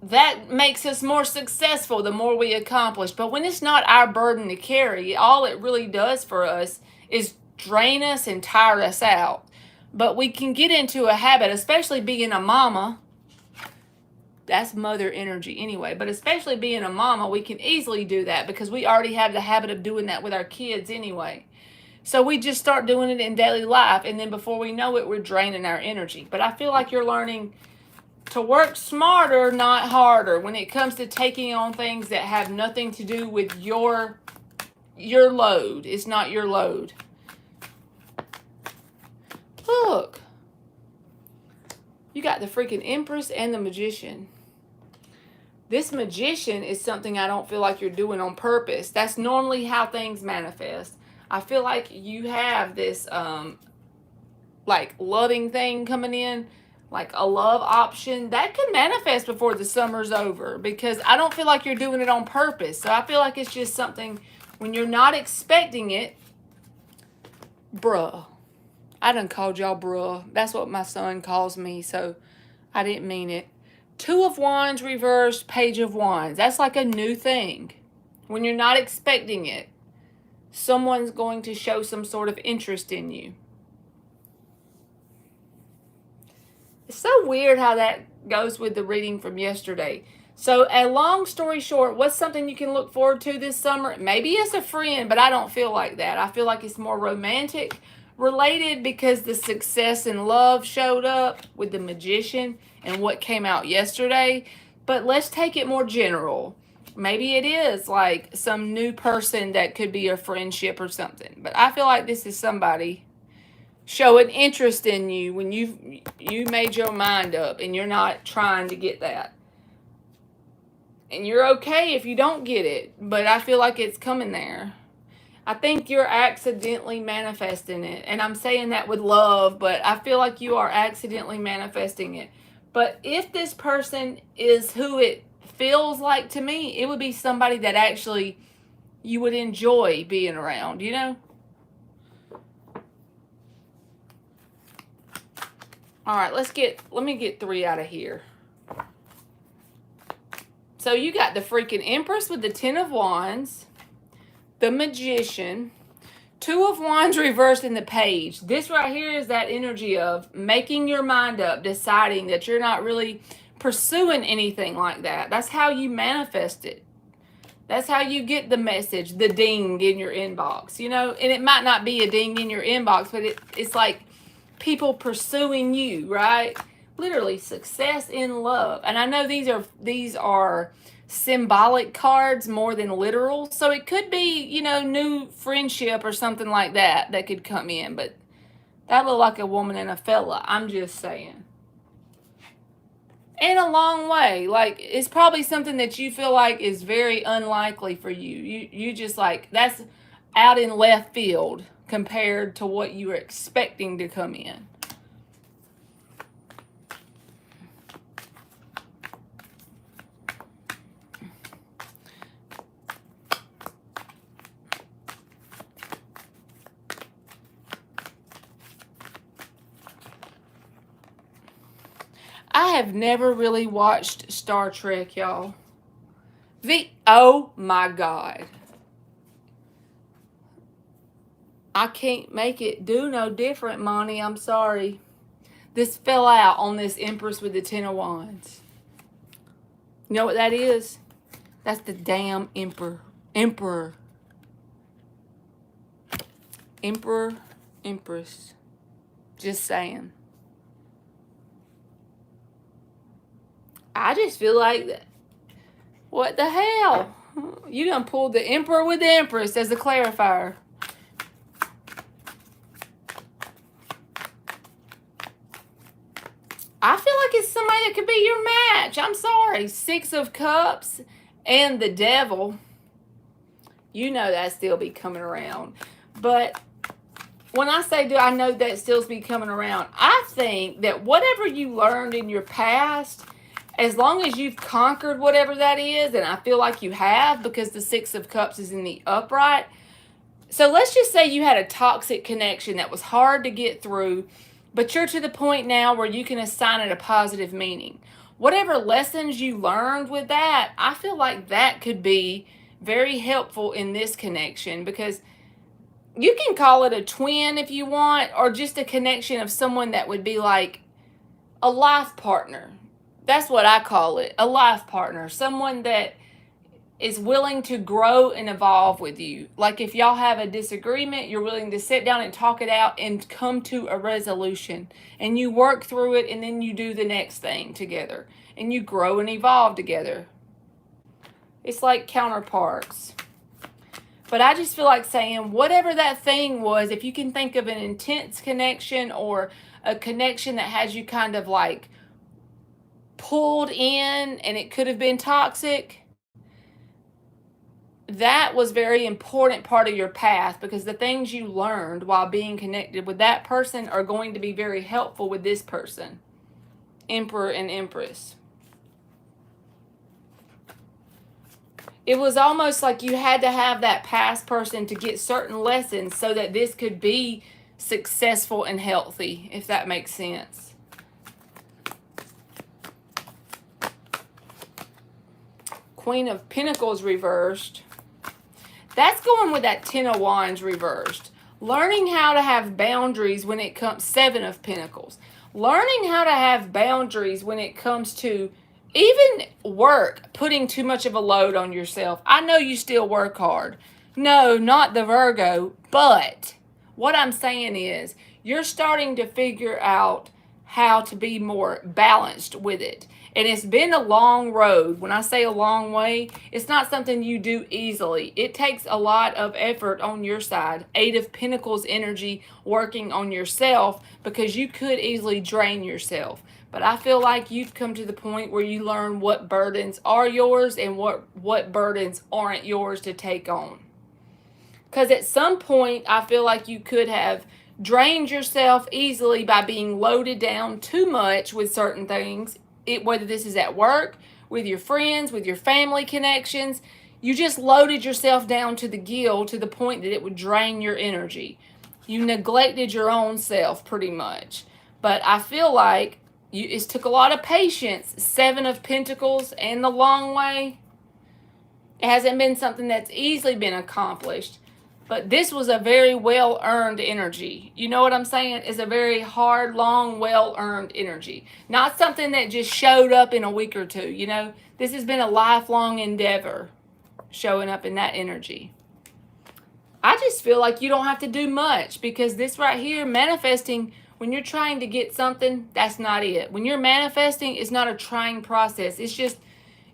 that makes us more successful the more we accomplish. But when it's not our burden to carry, all it really does for us is drain us and tire us out. But we can get into a habit, especially being a mama. That's mother energy anyway. But especially being a mama, we can easily do that because we already have the habit of doing that with our kids anyway. So we just start doing it in daily life. And then before we know it, we're draining our energy. But I feel like you're learning to work smarter, not harder, when it comes to taking on things that have nothing to do with your load. It's not your load. Look. You got the freaking Empress and the Magician. This Magician is something I don't feel like you're doing on purpose. That's normally how things manifest. I feel like you have this like loving thing coming in, like a love option that could manifest before the summer's over because I don't feel like you're doing it on purpose. So I feel like it's just something when you're not expecting it. Bruh. I done called y'all bruh. That's what my son calls me, so I didn't mean it. Two of Wands reversed, Page of Wands. That's like a new thing. When you're not expecting it, someone's going to show some sort of interest in you. It's so weird how that goes with the reading from yesterday. So a long story short, what's something you can look forward to this summer? Maybe it's a friend, but I don't feel like that. I feel like it's more romantic related because the success and love showed up with the Magician and what came out yesterday. But let's take it more general. Maybe it is like some new person that could be a friendship or something. But I feel like this is somebody showing interest in you when you made your mind up and you're not trying to get that. And you're okay if you don't get it, but I feel like it's coming there. I think you're accidentally manifesting it. And I'm saying that with love, but I feel like you are accidentally manifesting it. But if this person is who it feels like to me, it would be somebody that actually you would enjoy being around, you know? All right, let me get 3 out of here. So you got the freaking Empress with the Ten of Wands, the Magician, Two of Wands reversed in the Page. This right here is that energy of making your mind up, deciding that you're not really pursuing anything like that. That's how you manifest it. That's how you get the message, the ding in your inbox, you know? And it might not be a ding in your inbox, but it's like people pursuing you, right? Literally, success in love. And I know these are symbolic cards more than literal. So it could be, you know, new friendship or something like that could come in. But that looked like a woman and a fella. I'm just saying. In a long way. Like, it's probably something that you feel like is very unlikely for you. You just like, that's out in left field compared to what you were expecting to come in. I have never really watched Star Trek, y'all. Oh my God. I can't make it do no different, Monty. I'm sorry. This fell out on this Empress with the Ten of Wands. You know what that is? That's the damn Emperor. Emperor. Emperor. Empress. Just saying. I just feel like that. What the hell? You done pulled the Emperor with the Empress as a clarifier. I feel like it's somebody that could be your match. I'm sorry. Six of Cups and the Devil. You know that still be coming around. But when I say do I know that still be coming around, I think that whatever you learned in your past, as long as you've conquered whatever that is, and I feel like you have because the Six of Cups is in the upright. So let's just say you had a toxic connection that was hard to get through, but you're to the point now where you can assign it a positive meaning. Whatever lessons you learned with that, I feel like that could be very helpful in this connection, because you can call it a twin if you want, or just a connection of someone that would be like a life partner. That's what I call it, a life partner. Someone that is willing to grow and evolve with you. Like if y'all have a disagreement, you're willing to sit down and talk it out and come to a resolution. And you work through it, and then you do the next thing together. And you grow and evolve together. It's like counterparts. But I just feel like saying whatever that thing was, if you can think of an intense connection or a connection that has you kind of like pulled in and it could have been toxic, that was very important part of your path, because the things you learned while being connected with that person are going to be very helpful with this person. Emperor and Empress. It was almost like you had to have that past person to get certain lessons so that this could be successful and healthy, if that makes sense. Queen of Pentacles reversed. That's going with that Ten of Wands reversed. Learning how to have boundaries when it comes, Seven of Pentacles. Learning how to have boundaries when it comes to even work, putting too much of a load on yourself. I know you still work hard. No, not the Virgo, but what I'm saying is you're starting to figure out how to be more balanced with it. And it's been a long road. When I say a long way, it's not something you do easily. It takes a lot of effort on your side. Eight of Pentacles energy working on yourself, because you could easily drain yourself. But I feel like you've come to the point where you learn what burdens are yours and what burdens aren't yours to take on. Because at some point, I feel like you could have drained yourself easily by being loaded down too much with certain things. Whether this is at work, with your friends, with your family connections, you just loaded yourself down to the gill to the point that it would drain your energy. You neglected your own self pretty much. But I feel like it took a lot of patience. Seven of Pentacles and the long way. It hasn't been something that's easily been accomplished. But this was a very well-earned energy. You know what I'm saying? It's a very hard, long, well-earned energy. Not something that just showed up in a week or two, you know? This has been a lifelong endeavor. showing up in that energy. I just feel like you don't have to do much, because this right here, manifesting, when you're trying to get something, that's not it. When you're manifesting, it's not a trying process. It's just,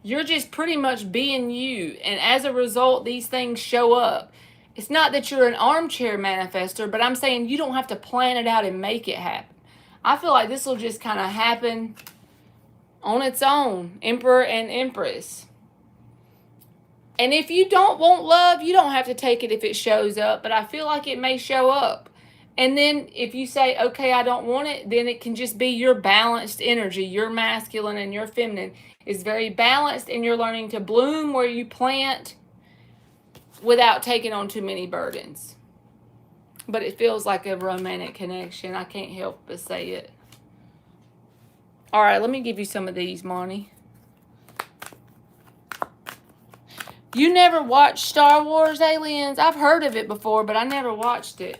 you're just pretty much being you. And as a result, these things show up. It's not that you're an armchair manifester, but I'm saying you don't have to plan it out and make it happen. I feel like this will just kind of happen on its own. Emperor and Empress. And if you don't want love, you don't have to take it if it shows up. But I feel like it may show up. And then if you say, okay, I don't want it, then it can just be your balanced energy. Your masculine and your feminine is very balanced, and you're learning to bloom where you plant without taking on too many burdens. But it feels like a romantic connection. I can't help but say it. All right, let me give you some of these, Monty. You never watched Star Wars, aliens? I've heard of it before, but I never watched it.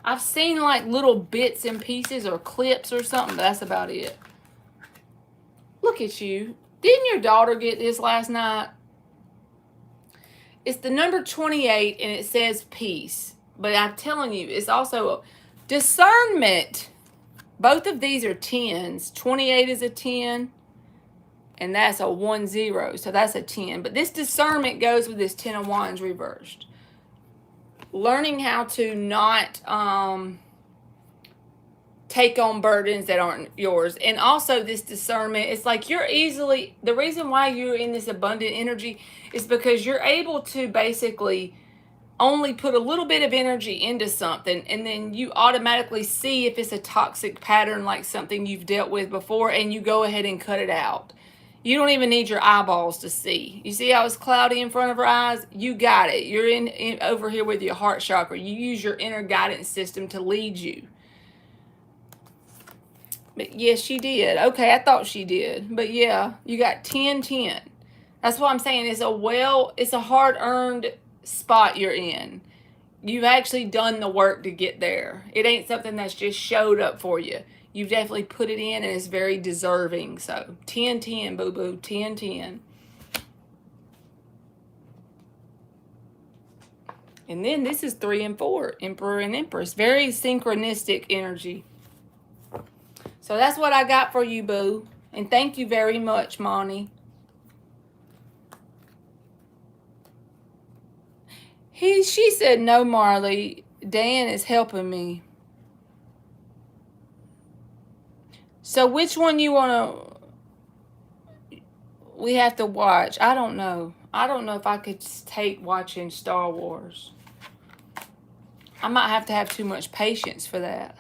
I've seen like little bits and pieces or clips or something, but that's about it. Look at you. Didn't your daughter get this last night? It's the number 28, and it says peace. But I'm telling you, it's also a discernment. Both of these are 10s. 28 is a 10. And that's a 1-0. So that's a 10. But this discernment goes with this 10 of Wands reversed. Learning how to not take on burdens that aren't yours. And also this discernment, it's like you're easily, the reason why you're in this abundant energy is because you're able to basically only put a little bit of energy into something, and then you automatically see if it's a toxic pattern, like something you've dealt with before, and you go ahead and cut it out. You don't even need your eyeballs to see. You see how it's cloudy in front of her eyes? You got it. You're in over here with your heart chakra. You use your inner guidance system to lead you. But yes, she did. Okay, I thought she did. But yeah, you got 10-10. That's what I'm saying. It's a hard-earned spot you're in. You've actually done the work to get there. It ain't something that's just showed up for you. You've definitely put it in, and it's very deserving. So 10-10, boo-boo, 10-10. And then this is 3 and 4, Emperor and Empress. Very synchronistic energy. So that's what I got for you, boo. And thank you very much, Monty. She said, no, Marley. Dan is helping me. So which one you want to... We have to watch. I don't know. I don't know if I could take watching Star Wars. I might have to have too much patience for that.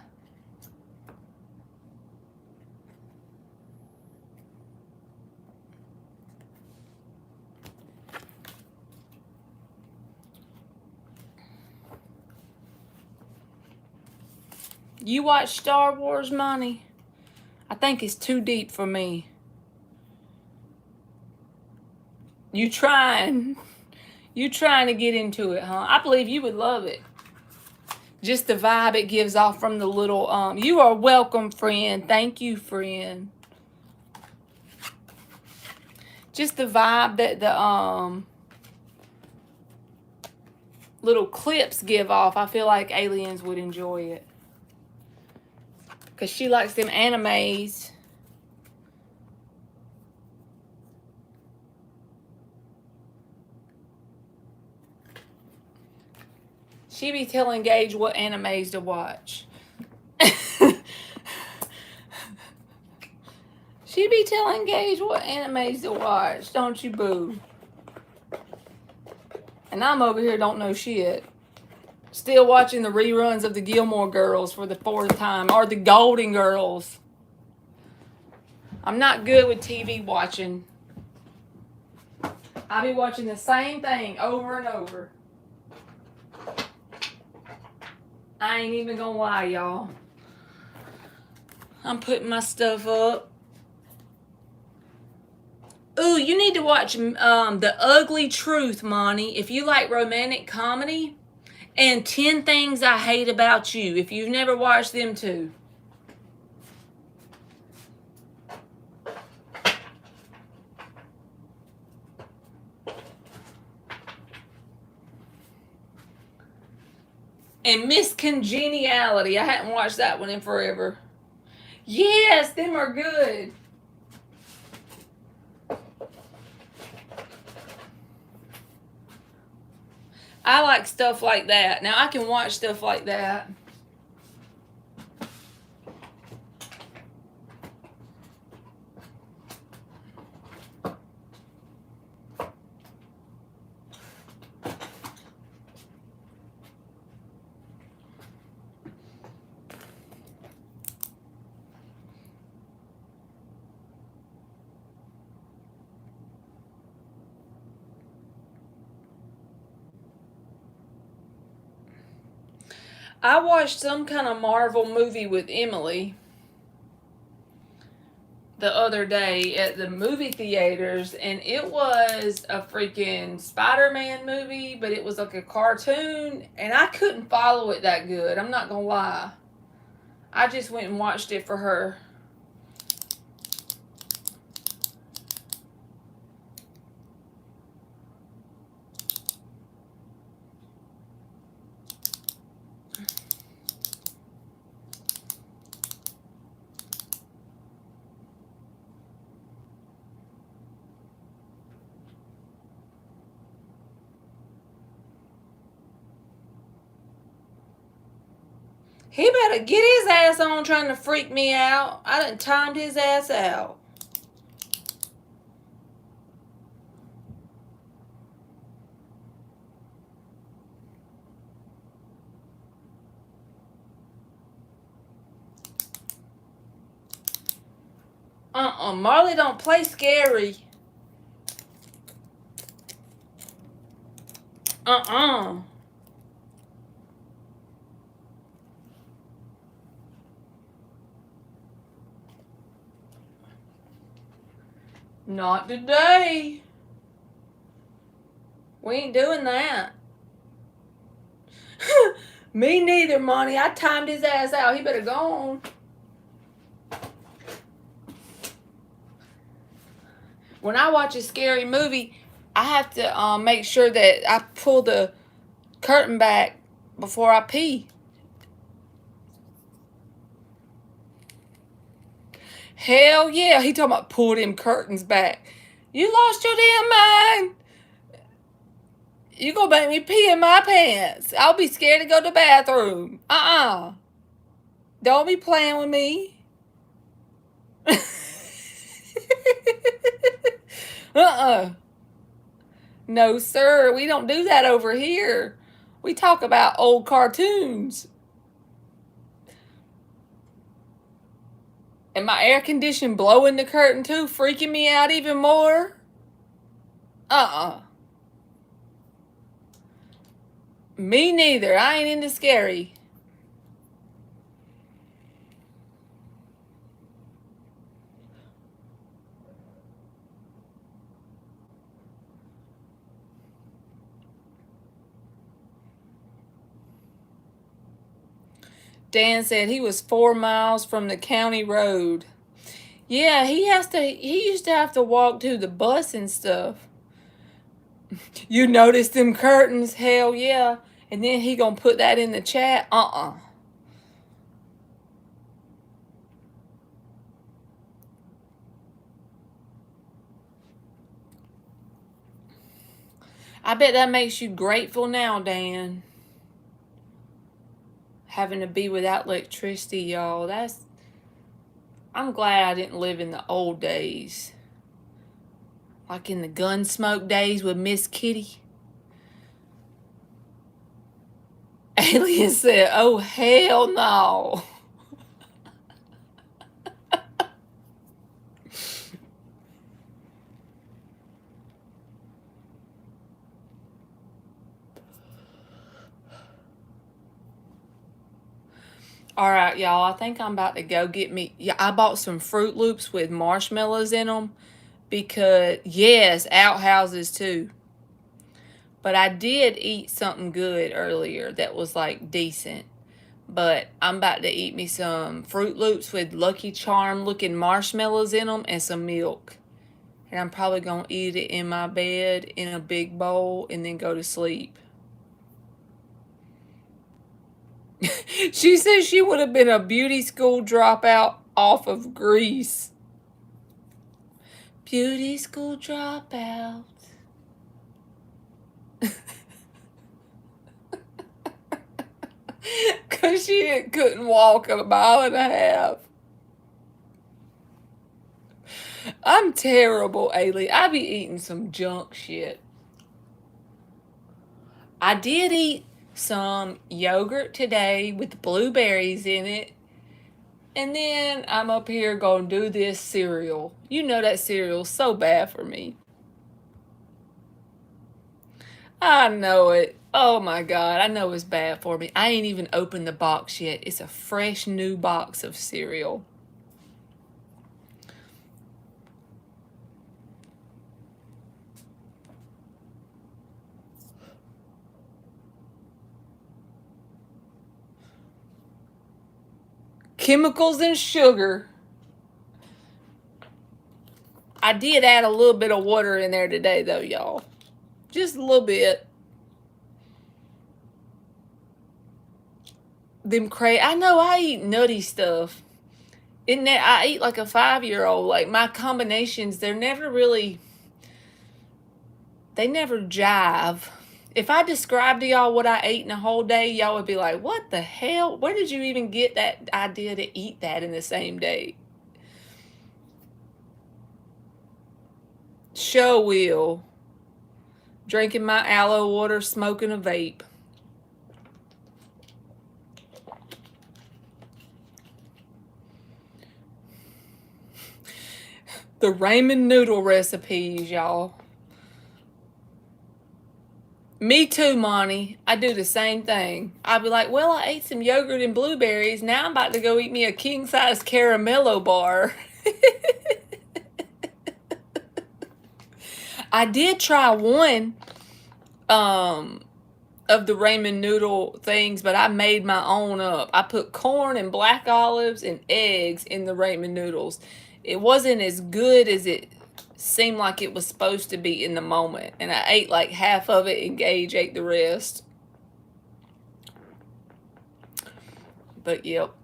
You watch Star Wars, Monty? I think it's too deep for me. You trying to get into it, huh? I believe you would love it. Just the vibe it gives off from the little, you are welcome, friend. Thank you, friend. Just the vibe that the, little clips give off. I feel like aliens would enjoy it. Because she likes them animes. She be telling Gage what animes to watch. She be telling Gage what animes to watch, don't you, boo? And I'm over here don't know shit. Still watching the reruns of the Gilmore Girls for the 4th time. Or the Golden Girls. I'm not good with TV watching. I be watching the same thing over and over. I ain't even gonna lie, y'all. I'm putting my stuff up. Ooh, you need to watch The Ugly Truth, Monty. If you like romantic comedy. And 10 Things I Hate About You, if you've never watched them too. And Miss Congeniality. I hadn't watched that one in forever. Yes, them are good. I like stuff like that. Now I can watch stuff like that. I watched some kind of Marvel movie with Emily the other day at the movie theaters, and it was a freaking Spider-Man movie, but it was like a cartoon, and I couldn't follow it that good. I'm not gonna lie. I just went and watched it for her. He better get his ass on trying to freak me out. I done timed his ass out. Marley don't play scary. Not today. We ain't doing that. Me neither, Monty. I timed his ass out. He better go on. When I watch a scary movie, I have to make sure that I pull the curtain back before I pee. Hell yeah. He talking about pull them curtains back. You lost your damn mind. You gonna make me pee in my pants. I'll be scared to go to the bathroom. Don't be playing with me. No, sir. We don't do that over here. We talk about old cartoons. And my air condition blowing the curtain too, freaking me out even more. Me neither. I ain't into scary. Dan said he was 4 miles from the county road. Yeah, he used to have to walk to the bus and stuff. You noticed them curtains? Hell yeah. And then he gonna put that in the chat? I bet that makes you grateful now, Dan. Having to be without electricity, y'all. I'm glad I didn't live in the old days. Like in the Gunsmoke days with Miss Kitty. Alien said, oh, hell no. All right, y'all. I think I'm about to go get me. Yeah, I bought some Fruit Loops with marshmallows in them because, yes, outhouses too. But I did eat something good earlier that was like decent. But I'm about to eat me some Fruit Loops with Lucky Charm looking marshmallows in them and some milk. And I'm probably going to eat it in my bed in a big bowl and then go to sleep. She says she would have been a beauty school dropout off of Grease. Beauty school dropout. Because she couldn't walk a mile and a half. I'm terrible, Ailey. I be eating some junk shit. I did eat some yogurt today with blueberries in it. And then I'm up here going to do this cereal. You know that cereal's so bad for me. I know it. Oh my God, I know it's bad for me. I ain't even opened the box yet. It's a fresh new box of cereal. Chemicals and sugar. I did add a little bit of water in there today though, y'all. Just a little bit. I know I eat nutty stuff. Isn't that I eat like a 5-year-old. Like my combinations, they never jive. If I described to y'all what I ate in a whole day, y'all would be like, what the hell? Where did you even get that idea to eat that in the same day? Show will. Drinking my aloe water, smoking a vape. The ramen noodle recipes, y'all. Me too, Monty. I do the same thing. I'll be like, well, I ate some yogurt and blueberries. Now I'm about to go eat me a king-size caramello bar. I did try one of the ramen noodle things, but I made my own up. I put corn and black olives and eggs in the ramen noodles. It wasn't as good as it seemed like it was supposed to be in the moment. And I ate like half of it and Gage ate the rest. But yep.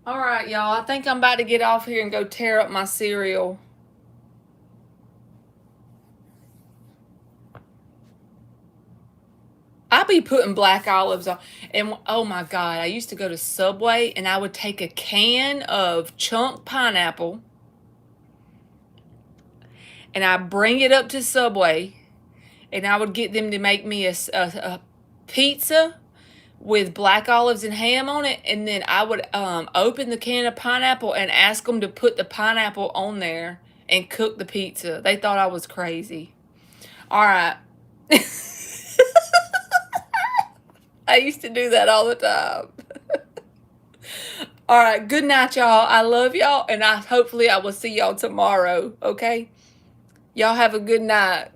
All right, y'all. I think I'm about to get off here and go tear up my cereal. I be putting black olives on. And oh my God, I used to go to Subway and I would take a can of chunk pineapple and I bring it up to Subway and I would get them to make me a pizza with black olives and ham on it. And then I would open the can of pineapple and ask them to put the pineapple on there and cook the pizza. They thought I was crazy. All right. I used to do that all the time. All right, good night, y'all. I love y'all, and hopefully I will see y'all tomorrow, okay? Y'all have a good night.